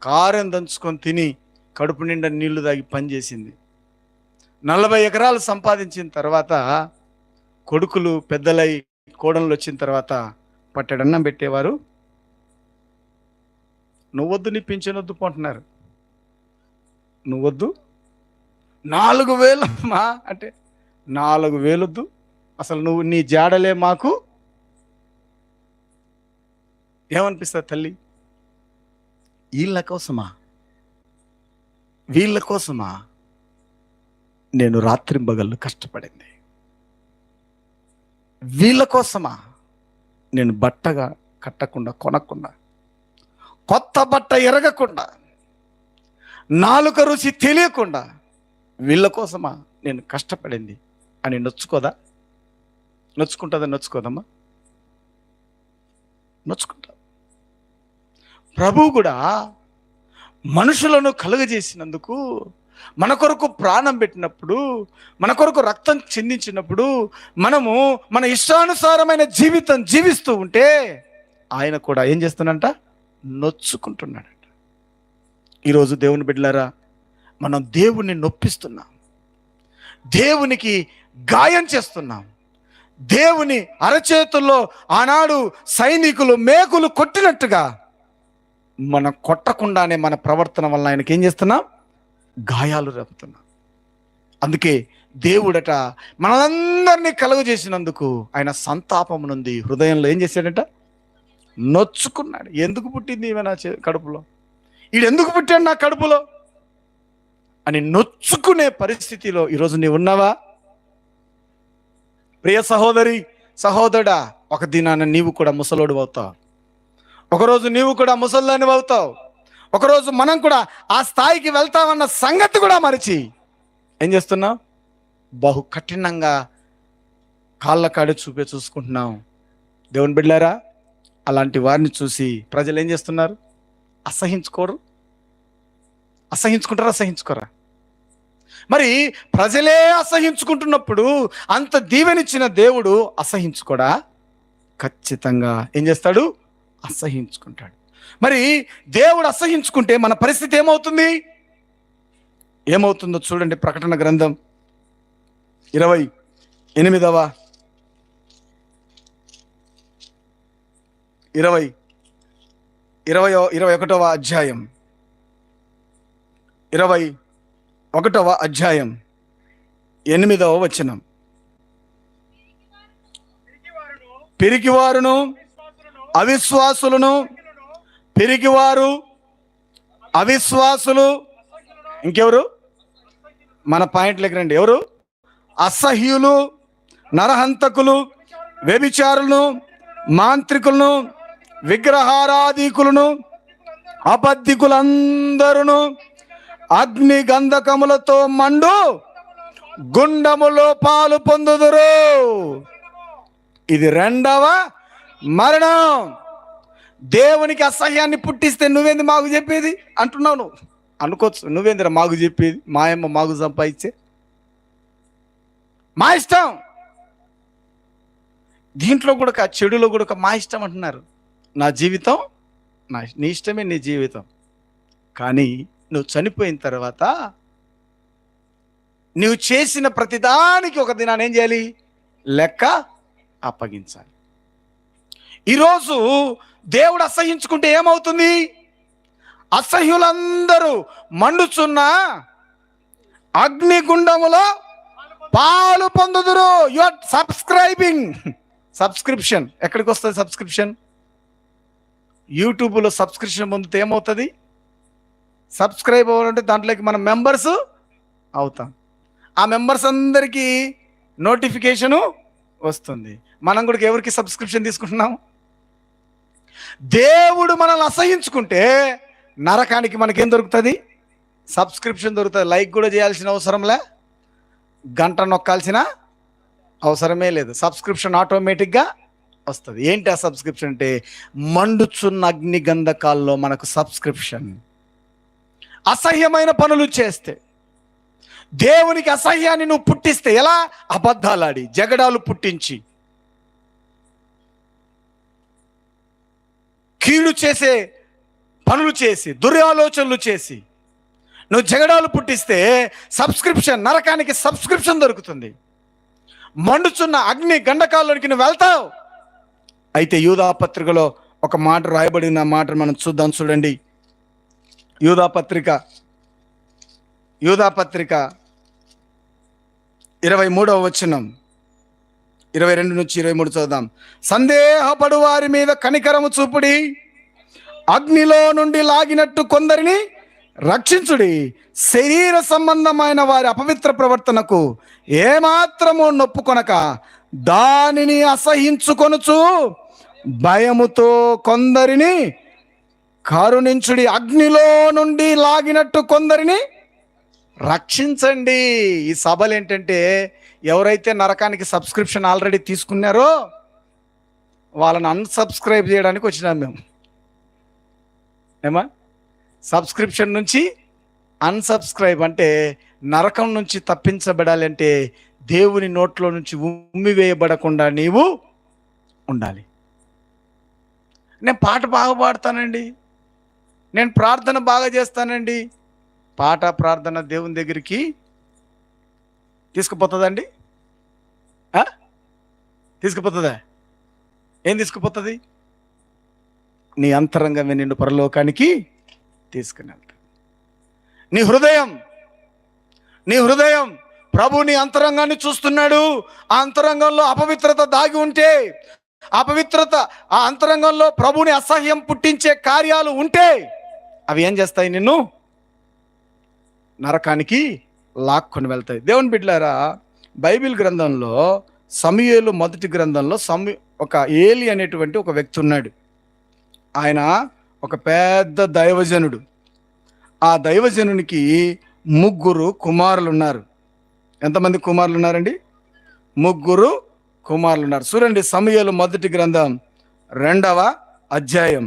కారం దంచుకొని తిని కడుపు నిండా నీళ్లు తాగి పనిచేసింది. 40 ఎకరాలు సంపాదించిన తర్వాత కొడుకులు పెద్దలై కోడళ్ళు వచ్చిన తర్వాత పట్టెడన్నం పెట్టేవారు. నువ్వొద్దు, నీ పింఛనొద్దు అంటున్నారు. నువ్వొద్దు, 4,000 అమ్మా అంటే 4,000 వద్దు, అసలు నువ్వు నీ జాడలే మాకు. ఏమనిపిస్తుంది తల్లి? వీళ్ళ కోసమా నేను రాత్రింబగళ్ళు కష్టపడింది? వీళ్ళ కోసమా నేను బట్టగా కట్టకుండా, కొనకుండా, కొత్త బట్ట ఎరగకుండా, నాలుక రుచి తెలియకుండా వీళ్ళ కోసమా నేను కష్టపడింది అని నొచ్చుకోదా? నొచ్చుకుంటుందా? నొచ్చుకోదమ్మా? నొచ్చుకుంటా. ప్రభు కూడా మనుషులను కలుగజేసినందుకు, మన కొరకు ప్రాణం పెట్టినప్పుడు, మన కొరకు రక్తం చిందించినప్పుడు, మనము మన ఇష్టానుసారమైన జీవితం జీవిస్తూ ఉంటే ఆయన కూడా ఏం చేస్తున్నాడంట? నొచ్చుకుంటున్నాడంట. ఈరోజు దేవుని బిడ్డలారా, మనం దేవుణ్ణి నొప్పిస్తున్నాం, దేవునికి గాయం చేస్తున్నాం. దేవుని అరచేతుల్లో ఆనాడు సైనికులు మేకులు కొట్టినట్టుగా మనం కొట్టకుండానే మన ప్రవర్తన వల్ల ఆయనకి ఏం చేస్తున్నాం? గాయాలు రేపుతున్నాం. అందుకే దేవుడట మనందరినీ కలుగజేసినందుకు ఆయన సంతాపం నుండి హృదయంలో ఏం చేశాడట? నొచ్చుకున్నాడు. ఎందుకు పుట్టింది ఈమె నా కడుపులో, ఈడు ఎందుకు పుట్టాడు నా కడుపులో అని నొచ్చుకునే పరిస్థితిలో ఈరోజు నీవు ఉన్నావా? ప్రియ సహోదరి, సహోదరుడా, ఒక దినాన నీవు కూడా ముసలోడు అవుతావు. ఒకరోజు నీవు కూడా ముసల్దాని అవుతావు. ఒకరోజు మనం కూడా ఆ స్థాయికి వెళ్తామన్న సంగతి కూడా మరిచి ఏం చేస్తున్నావు? బహు కఠినంగా కాళ్ళ కాడి చూసుకుంటున్నాం. దేవుని బిడ్డలారా, అలాంటి వారిని చూసి ప్రజలు ఏం చేస్తున్నారు? అసహించుకోరు? అసహించుకుంటారా? అసహించుకోరా? మరి ప్రజలే అసహించుకుంటున్నప్పుడు అంత దీవెనిచ్చిన దేవుడు అసహించుకోడా? ఖచ్చితంగా ఏం చేస్తాడు? అసహించుకుంటాడు. మరి దేవుడు అసహించుకుంటే మన పరిస్థితి ఏమవుతుంది? ఏమవుతుందో చూడండి. ప్రకటన గ్రంథం 21వ అధ్యాయం 21వ అధ్యాయం 8వ వచనం. పిరికివారును అవిశ్వాసులను, పిరికివారు అవిశ్వాసులు, ఇంకెవరు? మన పాయింట్లోకి రండి. ఎవరు? అసహ్యులు, నరహంతకులు, వ్యభిచారులను, మాంత్రికులను, విగ్రహారాధికులను, అబద్ధికులందరూ అగ్ని గంధకములతో మండు గుండములో పాలు పొందుదురు. ఇది 2వ మరణం. దేవునికి అసహ్యాన్ని పుట్టిస్తే నువ్వేంది మాకు చెప్పేది అంటున్నావు. నువ్వు అనుకోవచ్చు, నువ్వేందిరా మాకు చెప్పేది, మాయమ్మ మాకు సంపాదించే, మా ఇష్టం. దీంట్లో కూడా చెడులో కూడా మా ఇష్టం అంటున్నారు. నా జీవితం నీ ఇష్టమే, నీ జీవితం. కానీ నువ్వు చనిపోయిన తర్వాత నువ్వు చేసిన ప్రతిదానికి ఒక దినాన్ని ఏం చేయాలి? లెక్క అప్పగించాలి. ఈరోజు దేవుడు అసహ్యించుకుంటే ఏమవుతుంది? అసహ్యులందరూ మండుచున్న అగ్నిగుండములో పాలు పొందుదురు. యు ఆర్ సబ్స్క్రిప్షన్ ఎక్కడికి వస్తుంది? సబ్స్క్రిప్షన్ యూట్యూబ్లో సబ్స్క్రిప్షన్ పొందితే ఏమవుతుంది? సబ్స్క్రైబ్ అవ్వాలంటే దాంట్లోకి మనం మెంబర్స్ అవుతాం. ఆ మెంబర్స్ అందరికీ నోటిఫికేషను వస్తుంది. మనం కూడా ఎవరికి సబ్స్క్రిప్షన్ తీసుకుంటున్నాం? దేవుడు మనల్ని అసహించుకుంటే నరకానికి మనకేం దొరుకుతుంది? సబ్స్క్రిప్షన్ దొరుకుతుంది. లైక్ కూడా చేయాల్సిన అవసరంలే, గంట నొక్కాల్సిన అవసరమే లేదు. సబ్స్క్రిప్షన్ ఆటోమేటిక్గా వస్తుంది. ఏంటి ఆ సబ్స్క్రిప్షన్ అంటే? మండుచున్న అగ్ని గంధకాల్లో మనకు సబ్స్క్రిప్షన్. అసహ్యమైన పనులు చేస్తే, దేవునికి అసహ్యాన్ని నువ్వు పుట్టిస్తే ఎలా? అబద్ధాలాడి, జగడాలు పుట్టించి, కీడు చేసే పనులు చేసి, దురాలోచనలు చేసి నువ్వు జగడాలు పుట్టిస్తే సబ్స్క్రిప్షన్, నరకానికి సబ్స్క్రిప్షన్ దొరుకుతుంది. మండుచున్న అగ్ని గండకాల్లోనికి నువ్వు వెళ్తావు. అయితే యూదా పత్రికలో ఒక మాట రాయబడిన మాట మనం చూద్దాం. చూడండి, యూదా పత్రిక 23వ వచనం 22 నుంచి 23 చూద్దాం. సందేహపడు వారి మీద కనికరము చూపుడి, అగ్నిలో నుండి లాగినట్టు కొందరిని రక్షించుడి, శరీర సంబంధమైన వారి అపవిత్ర ప్రవర్తనకు ఏమాత్రము నొప్పుకొనక దానిని అసహించుకొనుచు భయముతో కొందరిని కరుణించుడి. అగ్నిలో నుండి లాగినట్టు కొందరిని రక్షించండి. ఈ సభలు ఏంటంటే, ఎవరైతే నరకానికి సబ్స్క్రిప్షన్ ఆల్రెడీ తీసుకున్నారో వాళ్ళని అన్సబ్స్క్రైబ్ చేయడానికి వచ్చినాం మేము. ఏమా? సబ్స్క్రిప్షన్ నుంచి అన్సబ్స్క్రైబ్ అంటే నరకం నుంచి తప్పించబడాలంటే దేవుని నోట్లో నుంచి ఉమ్మివేయబడకుండా నీవు ఉండాలి. నేను పాట బాగా పాడతానండి, నేను ప్రార్థన బాగా చేస్తానండి. పాట ప్రార్థన దేవుని దగ్గరికి తీసుకుపోతుందండి? తీసుకుపోతుందా? ఏం తీసుకుపోతుంది? నీ అంతరంగమే నిన్ను పరలోకానికి తీసుకుని వెళ్తా. నీ హృదయం ప్రభు నీ అంతరంగాన్ని చూస్తున్నాడు. ఆ అంతరంగంలో అపవిత్రత దాగి ఉంటే, ఆ అంతరంగంలో ప్రభుని అసహ్యం పుట్టించే కార్యాలు ఉంటే అవి ఏం చేస్తాయి? నిన్ను నరకానికి లాక్కొని వెళ్తాయి. దేవుని బిడ్డలారా, బైబిల్ గ్రంథంలో సమూయేలు మొదటి గ్రంథంలో ఒక ఏలి అనేటువంటి ఒక వ్యక్తి ఉన్నాడు. ఆయన ఒక పెద్ద దైవజనుడు. ఆ దైవజనునికి 3 కుమారులు ఉన్నారు. ఎంతమంది కుమారులు ఉన్నారండి? 3 కుమారులు ఉన్నారు. చూడండి, సమూయేలు మొదటి గ్రంథం 2వ అధ్యాయం.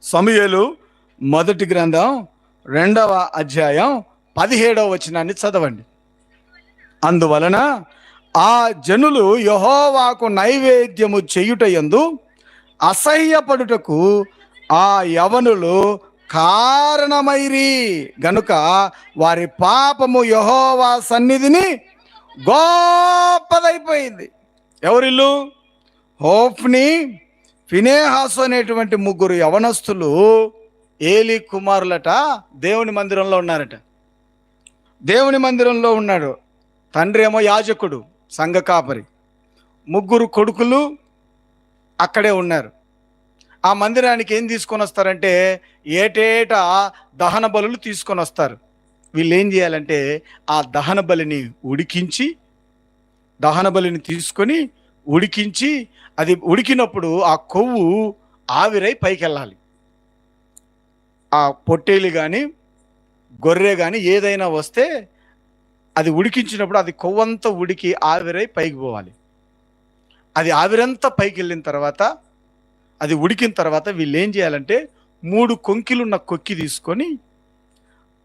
సమూయేలు మొదటి గ్రంథం 2వ అధ్యాయం 17వ వచనాన్ని చదవండి. అందువలన ఆ జనులు యెహోవాకు నైవేద్యము చేయుటయందు అసహ్యపడుటకు ఆ యవనులు కారణమైరి గనుక వారి పాపము యెహోవా సన్నిధిని గొప్పదైపోయింది. ఎవరిల్లు? హోఫ్ని, ఫినేహాసు అనేటువంటి 3 యవనస్తులు ఏలి కుమారులట దేవుని మందిరంలో ఉన్నారట. దేవుని మందిరంలో ఉన్నాడు. తండ్రి ఏమో యాజకుడు, సంఘ కాపరి. 3 కొడుకులు అక్కడే ఉన్నారు. ఆ మందిరానికి ఏం తీసుకొని వస్తారంటే, ఏటేటా దహన బలులు తీసుకొని వస్తారు. వీళ్ళు ఏం చేయాలంటే, ఆ దహన బలిని తీసుకొని ఉడికించి, అది ఉడికినప్పుడు ఆ కొవ్వు ఆవిరై పైకి వెళ్ళాలి. ఆ పొట్టేలు కానీ గొర్రె కానీ ఏదైనా వస్తే అది ఉడికించినప్పుడు అది కొవ్వంతా ఉడికి ఆవిరై పైకి పోవాలి. అది ఆవిరంతా పైకి వెళ్ళిన తర్వాత, అది ఉడికిన తర్వాత వీళ్ళు ఏం చేయాలంటే 3 కొంకిలున్న కొక్కి తీసుకొని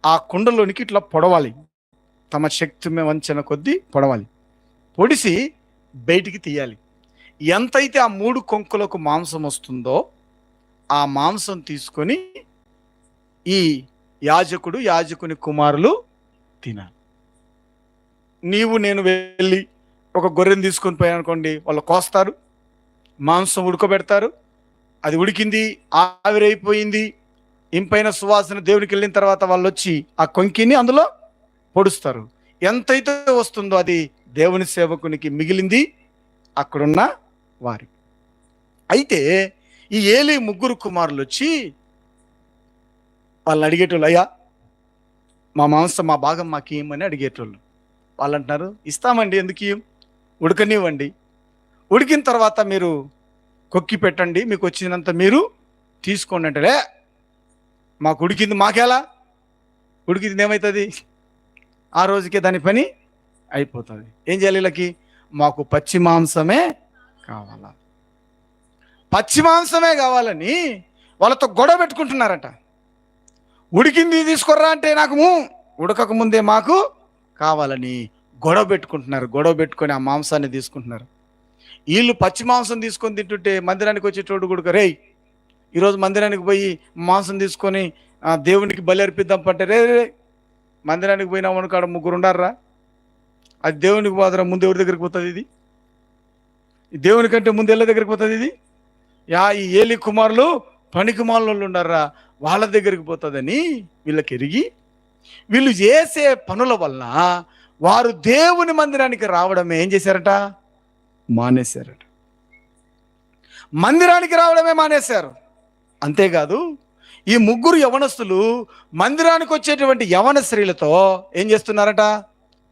ఆ కుండలోనికి ఇట్లా పొడవాలి. తమ శక్తి వంచన కొద్దీ పొడవాలి. పొడిసి బయటికి తీయాలి. ఎంతైతే ఆ 3 కొంకులకు మాంసం వస్తుందో ఆ మాంసం తీసుకొని ఈ యాజకుని కుమారులు తినాలి. నీవు నేను వెళ్ళి ఒక గొర్రెని తీసుకొని పోయానుకోండి, వాళ్ళు కోస్తారు, మాంసం ఉడకబెడతారు, అది ఉడికింది, ఆవిరైపోయింది, ఇంపైన సువాసన దేవునికి వెళ్ళిన తర్వాత వాళ్ళు వచ్చి ఆ కొంకిని అందులో పొడుస్తారు. ఎంతైతే వస్తుందో అది దేవుని సేవకునికి మిగిలింది అక్కడున్న వారి. అయితే ఈ ఏలీ ముగ్గురు కుమారులు వచ్చి వాళ్ళని అడిగేటోళ్ళు, అయ్యా మా మాంసం మా భాగం మాకు ఇవ్వమని అడిగేటోళ్ళు. వాళ్ళు అంటున్నారు, ఇస్తామండి, ఎందుకు ఇవ్వం, ఉడకనివ్వండి, ఉడికిన తర్వాత మీరు కొక్కి పెట్టండి, మీకు వచ్చినంత మీరు తీసుకోండి అంటే, మాకు ఉడికింది మాకేలా, ఉడికింది ఏమవుతుంది, ఆ రోజుకే దాని పని అయిపోతుంది. ఏం చేయాలి వీళ్ళకి, మాకు పచ్చి మాంసమే కావాలా, పచ్చి మాంసమే కావాలని వాళ్ళతో గొడవ పెట్టుకుంటున్నారట. ఉడికింది తీసుకుర్రా అంటే నాకు ఉడకక ముందే మాకు కావాలని గొడవ పెట్టుకుంటున్నారు. గొడవ పెట్టుకొని ఆ మాంసాన్ని తీసుకుంటున్నారు. వీళ్ళు పచ్చి మాంసం తీసుకొని తింటుంటే మందిరానికి వచ్చేటోడు కూడా, రేయ్ ఈరోజు మందిరానికి పోయి మాంసం తీసుకొని దేవునికి బలి అర్పిద్దాం అంటే, రే మందిరానికి పోయినాం అనుకాడ ముగ్గురు ఉండారా, అది దేవునికి పోదరా, ముందు ఎవరి దగ్గరికి పోతుంది ఇది, దేవుని కంటే ముందు ఎవరి దగ్గరికి పోతుంది ఇది, ఈ ఏలి కుమారులు పనికి మాలోళ్ళు ఉండారా, వాళ్ళ దగ్గరికి పోతుందని వీళ్ళకి ఎరిగి వీళ్ళు చేసే పనుల వలన వారు దేవుని మందిరానికి రావడమే ఏం చేశారట, మానేశారట. మందిరానికి రావడమే మానేశారు. అంతేకాదు ఈ ముగ్గురు యవనస్తులు మందిరానికి వచ్చేటువంటి యవన స్త్రీలతో ఏం చేస్తున్నారట,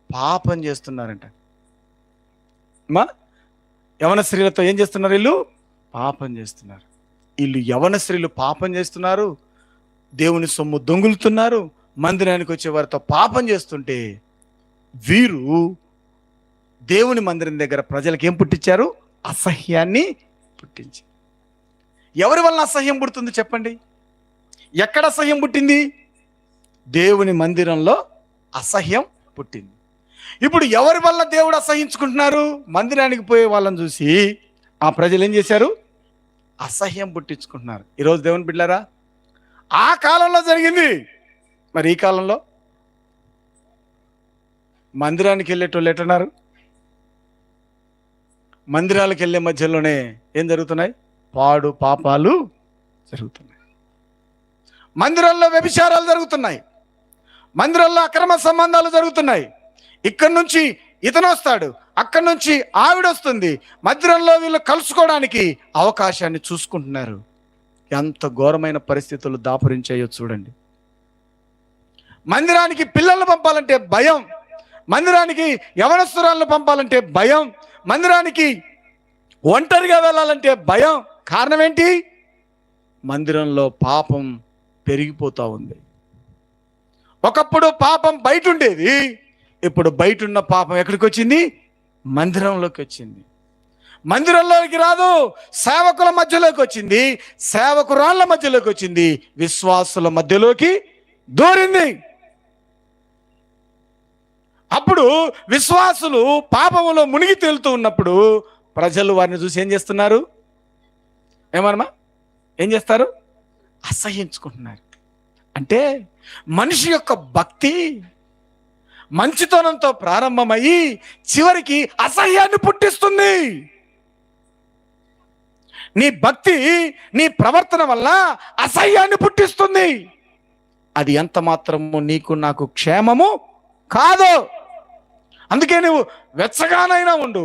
పాపం చేస్తున్నారట. యవన స్త్రీలతో ఏం చేస్తున్నారు, వీళ్ళు పాపం చేస్తున్నారు. వీళ్ళు యవన స్త్రీలు పాపం చేస్తున్నారు, దేవుని సొమ్ము దొంగులుతున్నారు, మందిరానికి వచ్చే వారితో పాపం చేస్తుంటే వీరు దేవుని మందిరం దగ్గర ప్రజలకు ఏం పుట్టించారు, అసహ్యాన్ని పుట్టించి. ఎవరి వలన అసహ్యం పుడుతుంది చెప్పండి, ఎక్కడ అసహ్యం పుట్టింది, దేవుని మందిరంలో అసహ్యం పుట్టింది. ఇప్పుడు ఎవరి వల్ల దేవుడు అసహ్యించుకుంటున్నారు, మందిరానికి పోయే వాళ్ళని చూసి ఆ ప్రజలు ఏం చేశారు, అసహ్యం పుట్టించుకుంటున్నారు. ఈరోజు దేవుని బిడ్డలారా, ఆ కాలంలో జరిగింది, మరి ఈ కాలంలో మందిరానికి వెళ్ళేటోళ్ళు ఎట్టున్నారు, మందిరాలకు వెళ్ళే మధ్యలోనే ఏం జరుగుతున్నాయి, పాడు పాపాలు జరుగుతున్నాయి. మందిరాల్లో వ్యభిచారాలు జరుగుతున్నాయి, మందిరాల్లో అక్రమ సంబంధాలు జరుగుతున్నాయి. ఇక్కడి నుంచి ఇతను వస్తాడు, అక్కడి నుంచి ఆవిడ వస్తుంది, మందిరంలో వీళ్ళు కలుసుకోవడానికి అవకాశాన్ని చూసుకుంటున్నారు. ఎంత ఘోరమైన పరిస్థితులు దాపురించాయో చూడండి. మందిరానికి పిల్లలను పంపాలంటే భయం, మందిరానికి యవనస్తురాలను పంపాలంటే భయం, మందిరానికి ఒంటరిగా వెళ్ళాలంటే భయం. కారణం ఏంటి, మందిరంలో పాపం పెరిగిపోతూ ఉంది. ఒకప్పుడు పాపం బయట ఉండేది, ఇప్పుడు బయట ఉన్న పాపం ఎక్కడికి వచ్చింది, మందిరంలోకి వచ్చింది. మందిరంలోకి రాదు, సేవకుల మధ్యలోకి వచ్చింది, సేవకురాళ్ళ మధ్యలోకి వచ్చింది, విశ్వాసుల మధ్యలోకి దూరింది. అప్పుడు విశ్వాసులు పాపములో మునిగి తేలుతూ ఉన్నప్పుడు ప్రజలు వారిని చూసి ఏం చేస్తున్నారు, ఏమన్నా ఏం చేస్తారు, అసహ్యించుకుంటున్నారు. అంటే మనిషి యొక్క భక్తి మంచితనంతో ప్రారంభమయ్యి చివరికి అసహ్యాన్ని పుట్టిస్తుంది. నీ భక్తి నీ ప్రవర్తన వల్ల అసహ్యాన్ని పుట్టిస్తుంది. అది ఎంత మాత్రము నీకు నాకు క్షేమము కాదు. అందుకే నువ్వు వెచ్చగానైనా ఉండు,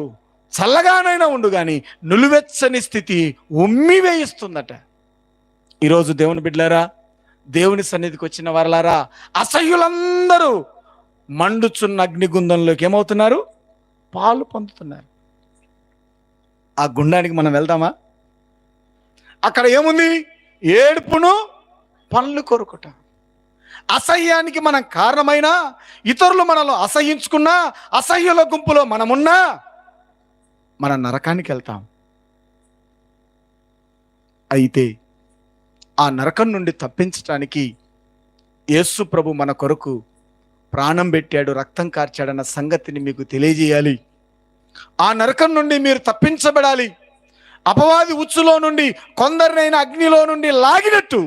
చల్లగానైనా ఉండు, కానీ నులివెచ్చని స్థితి ఉమ్మి వేయిస్తుందట. ఈరోజు దేవుని బిడ్డలారా, దేవుని సన్నిధికి వచ్చిన వారలారా, అసహ్యులందరూ మండుచున్న అగ్నిగుండంలోకి ఏమవుతున్నారు, పాలు పొందుతున్నారు. ఆ గుండానికి మనం వెళ్దామా? అక్కడ ఏముంది, ఏడుపును పనులు కొరుకుట. అసహ్యానికి మనం కారణమైనా, ఇతరులు మనలో అసహ్యించుకున్నా, అసహ్యుల గుంపులో మనమున్నా మన నరకానికి వెళ్తాం. అయితే ఆ నరకం నుండి తప్పించడానికి యేసు ప్రభు మన కొరకు ప్రాణం పెట్టాడు, రక్తం కార్చాడన్న సంగతిని మీకు తెలియజేయాలి. ఆ నరకం నుండి మీరు తప్పించబడాలి. అపవాది ఉచ్చులో నుండి కొందరినైనా అగ్నిలో నుండి లాగినట్టు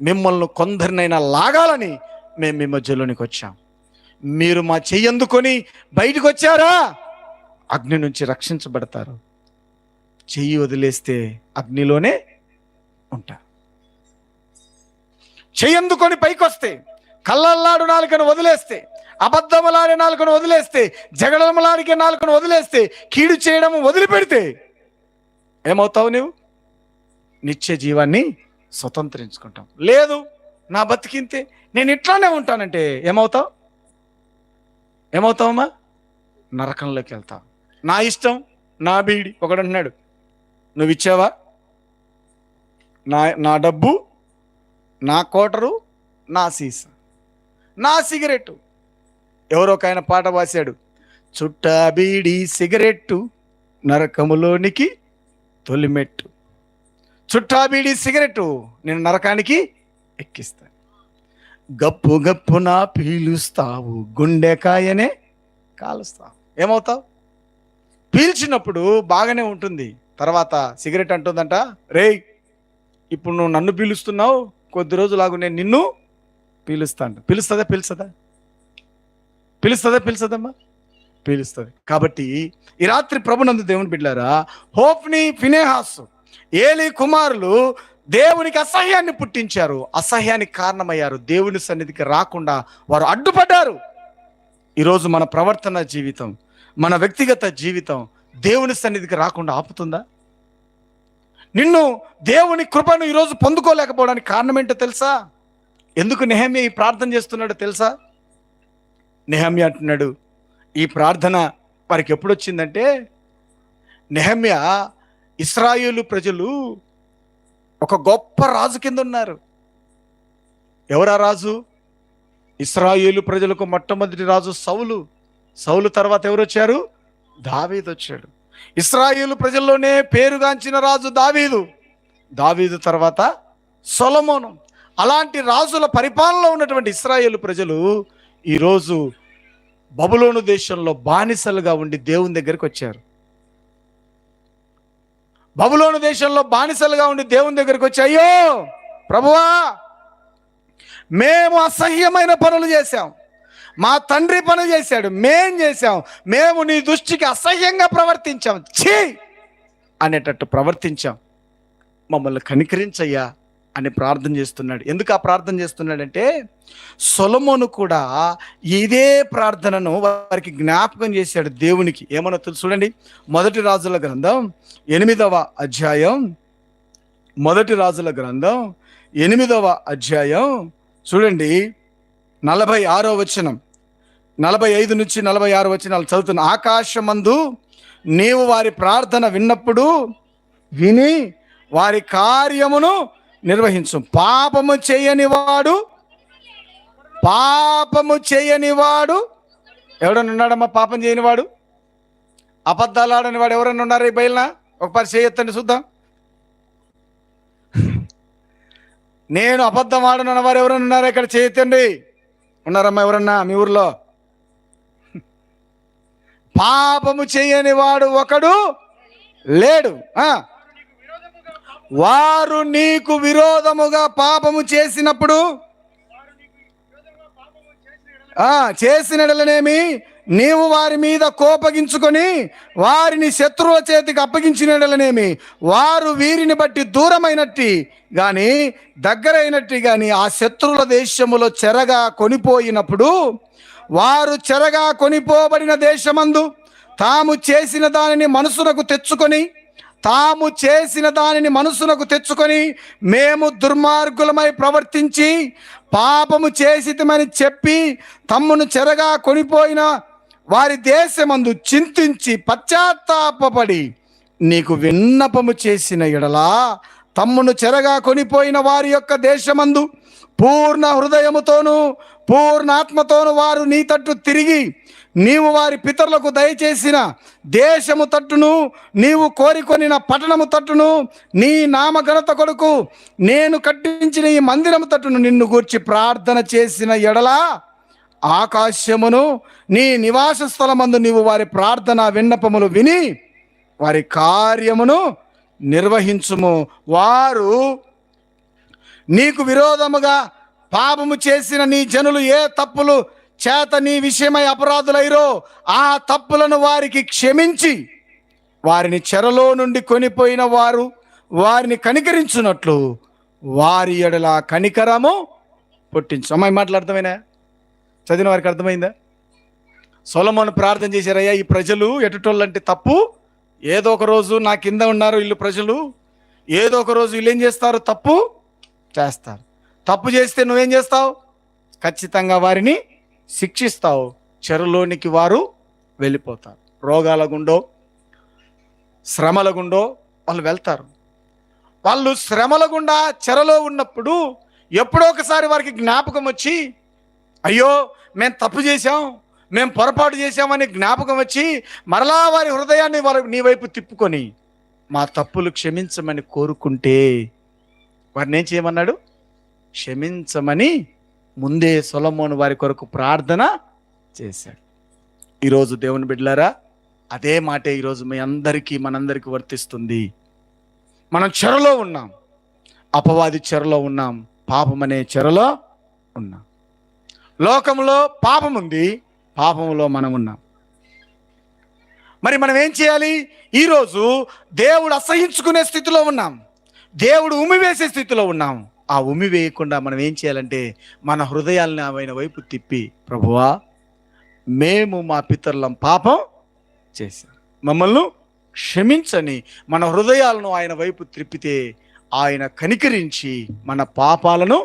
మిమ్మల్ని కొందరినైనా లాగాలని మేము మీ మధ్యలోనికి వచ్చాం. మీరు మా చెయ్యి అందుకొని బయటకు వచ్చారా, అగ్ని నుంచి రక్షించబడతారు. చెయ్యి వదిలేస్తే అగ్నిలోనే ఉంటారు. చెయ్యి అందుకొని పైకి వస్తే, కళ్ళల్లాడు నాలుకను వదిలేస్తే, అబద్ధములాడే నాలుకను వదిలేస్తే, జగడములాడికే నాలుకను వదిలేస్తే, కీడు చేయడం వదిలిపెడితే ఏమవుతావు? నువ్వు నిత్య జీవాన్ని స్వతంత్రించుకుంటాం. లేదు నా బతికింతే, నేను ఇట్లానే ఉంటానంటే ఏమవుతావు? ఏమవుతావమ్మా? నరకంలోకి వెళ్తావు. నా ఇష్టం నా బీడి. ఒకడు అన్నాడు, నువ్వు ఇచ్చావా? నా డబ్బు, నా కోటరు, నా సీసా, నా సిగరెట్టు. ఎవరో ఒక ఆయన పాట రాశాడు, చుట్టా బీడి సిగరెట్టు నరకములోనికి తొలిమెట్టు. చుట్టా బీడి సిగరెట్టు నేను నరకానికి ఎక్కిస్తాను. గప్పు గప్పున పీలుస్తావు, గుండెకాయనే కాలుస్తావు. ఏమవుతావు? పీల్చినప్పుడు బాగానే ఉంటుంది, తర్వాత సిగరెట్ అంటుందంట, రేయ్ ఇప్పుడు నువ్వు నన్ను పీలుస్తున్నావు, కొద్ది రోజులాగు నేను నిన్ను పీలుస్తాను. పిలుస్తుందా? పిలుస్తుందమ్మా? పీలుస్తుంది. కాబట్టి ఈ రాత్రి ప్రభునందు దేవుని బిడ్డలారా, హోఫ్ని, ఫినెహాసు, ఏలీ కుమారులు దేవునికి అసహ్యాన్ని పుట్టించారు, అసహ్యానికి కారణమయ్యారు. దేవుని సన్నిధికి రాకుండా వారు అడ్డుపడ్డారు. ఈరోజు మన ప్రవర్తన జీవితం, మన వ్యక్తిగత జీవితం దేవుని సన్నిధికి రాకుండా ఆపుతుందా? నిన్ను దేవుని కృపను ఈరోజు పొందుకోలేకపోవడానికి కారణం ఏంటో తెలుసా? ఎందుకు నెహెమ్యా ఈ ప్రార్థన చేస్తున్నాడో తెలుసా? నెహెమ్యా అంటున్నాడు, ఈ ప్రార్థన వారికి ఎప్పుడు వచ్చిందంటే, నెహెమ్యా ఇశ్రాయేలు ప్రజలు ఒక గొప్ప రాజు కింద ఉన్నారు. ఎవరా రాజు? ఇశ్రాయేలు ప్రజలకు మొట్టమొదటి రాజు సౌలు. సౌలు తర్వాత ఎవరు వచ్చారు? దావీదు వచ్చాడు. ఇశ్రాయేలు ప్రజల్లోనే పేరుగాంచిన రాజు దావీదు. దావీదు తర్వాత సొలొమోను. అలాంటి రాజుల పరిపాలనలో ఉన్నటువంటి ఇశ్రాయేలు ప్రజలు ఈరోజు బబులోను దేశంలో బానిసలుగా ఉండి దేవుని దగ్గరికి వచ్చారు. బబులోను దేశంలో బానిసలుగా ఉండి దేవుని దగ్గరికి వచ్చి, అయ్యో ప్రభువా, మేము అసహ్యమైన పనులు చేశాం, మా తండ్రి పనులు చేశాడు, మేం చేశాం, మేము నీ దృష్టికి అసహ్యంగా ప్రవర్తించాం, ఛీ అనేటట్టు ప్రవర్తించాం, మమ్మల్ని కనికరించయ్యా అని ప్రార్థన చేస్తున్నాడు. ఎందుకు ఆ ప్రార్థన చేస్తున్నాడంటే, సొలొమోను కూడా ఇదే ప్రార్థనను వారికి జ్ఞాపకం చేశాడు దేవునికి. ఏమన్నా తెలుసు చూడండి, మొదటి రాజుల గ్రంథం 8వ అధ్యాయం, మొదటి రాజుల గ్రంథం 8వ అధ్యాయం చూడండి, 46వ వచనం, 45 నుంచి 46 వచనాలు చదువుతున్న. ఆకాశమందు నీవు వారి ప్రార్థన విన్నప్పుడు విని వారి కార్యమును నిర్వహించు. పాపము చేయనివాడు ఎవడన్నా ఉన్నాడమ్మా? పాపం చేయనివాడు, అబద్ధాలు ఆడని వాడు ఎవరన్నా ఉన్నారా ఈ బయలునా? ఒకసారి చేయొత్తండి చూద్దాం. నేను అబద్ధం ఆడనన్న వారు ఎవరన్నా ఉన్నారా ఇక్కడ? చేయొత్తండి. ఉన్నారమ్మా ఎవరన్నా మీ ఊర్లో? పాపము చేయని వాడు ఒకడు లేడు. వారు నీకు విరోధముగా పాపము చేసినప్పుడు చేసినడలనేమి, నీవు వారి మీద కోపగించుకొని వారిని శత్రువుల చేతికి అప్పగించినడలనేమి, వారు వీరిని బట్టి దూరమైనట్టి గాని దగ్గరైనట్టు గాని ఆ శత్రువుల దేశములో చెరగా కొనిపోయినప్పుడు, వారు చెరగా కొనిపోబడిన దేశమందు తాము చేసిన దానిని మనసునకు తెచ్చుకొని మేము దుర్మార్గులమై ప్రవర్తించి పాపము చేసితమని చెప్పి తమ్మును చెరగా కొనిపోయిన వారి దేశమందు చింతించి పశ్చాత్తాపపడి నీకు విన్నపము చేసిన ఎడలా, తమ్మును చెరగా కొనిపోయిన వారి యొక్క దేశమందు పూర్ణ హృదయముతోనూ పూర్ణ ఆత్మతోను వారు నీ తట్టు తిరిగి నీవు వారి పితరులకు దయచేసిన దేశము తట్టును, నీవు కోరికొనిన పట్టణము తట్టును, నీ నామఘనత కొరకు నేను కట్టించిన ఈ మందిరము తట్టును నిన్ను గూర్చి ప్రార్థన చేసిన ఎడలా, ఆకాశమును నీ నివాస స్థలమందు నీవు వారి ప్రార్థన విన్నపములు విని వారి కార్యమును నిర్వహించుము. వారు నీకు విరోధముగా పాపము చేసిన నీ జనులు ఏ తప్పులు చేత నీ విషయమై అపరాధులైరో ఆ తప్పులను వారికి క్షమించి వారిని చెరలో నుండి కొనిపోయిన వారు వారిని కనికరించున్నట్లు వారి ఎడల కనికరము పుట్టించు. అమ్మాయి మాటలు అర్థమైనా? చదివిన వారికి అర్థమైందా? సొలొమోను ప్రార్థన చేశారయ్యా, ఈ ప్రజలు ఎటుటోళ్ళంటే తప్పు, ఏదో ఒక రోజు నా కింద ఉన్నారు వీళ్ళు ప్రజలు, ఏదో ఒక రోజు వీళ్ళు ఏం చేస్తారు? తప్పు చేస్తారు. తప్పు చేస్తే నువ్వేం చేస్తావు? ఖచ్చితంగా వారిని శిక్షిస్తావు. చెరలోనికి వారు వెళ్ళిపోతారు. రోగాల గుండో శ్రమల గుండో వాళ్ళు వెళ్తారు. వాళ్ళు శ్రమల గుండా చెరలో ఉన్నప్పుడు ఎప్పుడో ఒకసారి వారికి జ్ఞాపకం వచ్చి, అయ్యో మేము తప్పు చేశాం, మేము పొరపాటు చేశామని జ్ఞాపకం వచ్చి మరలా వారి హృదయాన్ని నీ వైపు తిప్పుకొని మా తప్పులు క్షమించమని కోరుకుంటే వారిని ఏం చేయమన్నాడు? క్షమించమని ముందే సొలొమోను వారి కొరకు ప్రార్థన చేశాడు. ఈరోజు దేవుని బిడ్డలారా, అదే మాటే ఈరోజు మనందరికీ వర్తిస్తుంది. మనం చెరలో ఉన్నాం, అపవాది చెరలో ఉన్నాం, పాపం అనే చెరలో ఉన్నాం. లోకంలో పాపం ఉంది, పాపంలో మనం ఉన్నాం. మరి మనం ఏం చేయాలి? ఈరోజు దేవుడు అసహించుకునే స్థితిలో ఉన్నాం, దేవుడు ఉమివేసే స్థితిలో ఉన్నాం. ఆ ఉమి వేయకుండా మనం ఏం చేయాలంటే మన హృదయాల్ని ఆయన వైపు తిప్పి, ప్రభువా మేము మా పితరులం పాపం చేశాం, మమ్మల్ని క్షమించని మన హృదయాలను ఆయన వైపు త్రిప్పితే ఆయన కనికరించి మన పాపాలను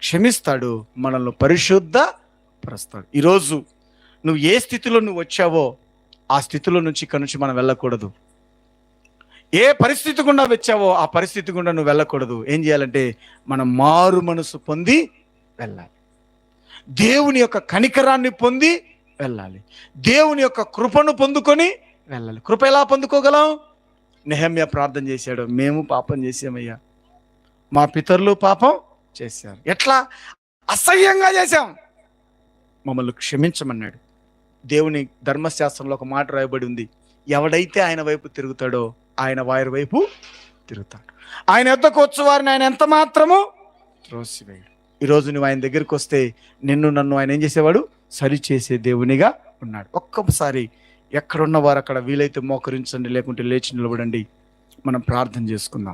క్షమిస్తాడు, మనల్ని పరిశుద్ధపరుస్తాడు. ఈరోజు నువ్వు ఏ స్థితిలో నువ్వు వచ్చావో ఆ స్థితిలో నుంచి ఇక్కడి నుంచి మనం వెళ్ళకూడదు. ఏ పరిస్థితి గుండా వచ్చావో ఆ పరిస్థితి గుండా నువ్వు వెళ్ళకూడదు. ఏం చేయాలంటే మనం మారు మనసు పొంది వెళ్ళాలి, దేవుని యొక్క కనికరాన్ని పొంది వెళ్ళాలి, దేవుని యొక్క కృపను పొందుకొని వెళ్ళాలి. కృప ఎలా పొందుకోగలం? నెహెమ్యా ప్రార్థన చేశాడు, మేము పాపం చేసామయ్యా, మా పితరులు పాపం చేశారు, ఎట్లా అసహ్యంగా చేశాం, మమ్మల్ని క్షమించమన్నాడు. దేవుని ధర్మశాస్త్రంలో ఒక మాట రాయబడి ఉంది, ఎవడైతే ఆయన వైపు తిరుగుతాడో ఆయన వారి వైపు తిరుగుతాడు, ఆయన యొద్దకు వచ్చు వారిని ఆయన ఎంత మాత్రము త్రోసివేయడు. ఈరోజు నువ్వు ఆయన దగ్గరికి వస్తే నన్ను ఆయన ఏం చేసేవాడు? సరిచేసే దేవునిగా ఉన్నాడు. ఒక్కసారి ఎక్కడున్న వారు అక్కడ వీలైతే మోకరించండి, లేకుంటే లేచి నిలబడండి, మనం ప్రార్థన చేసుకుందాం.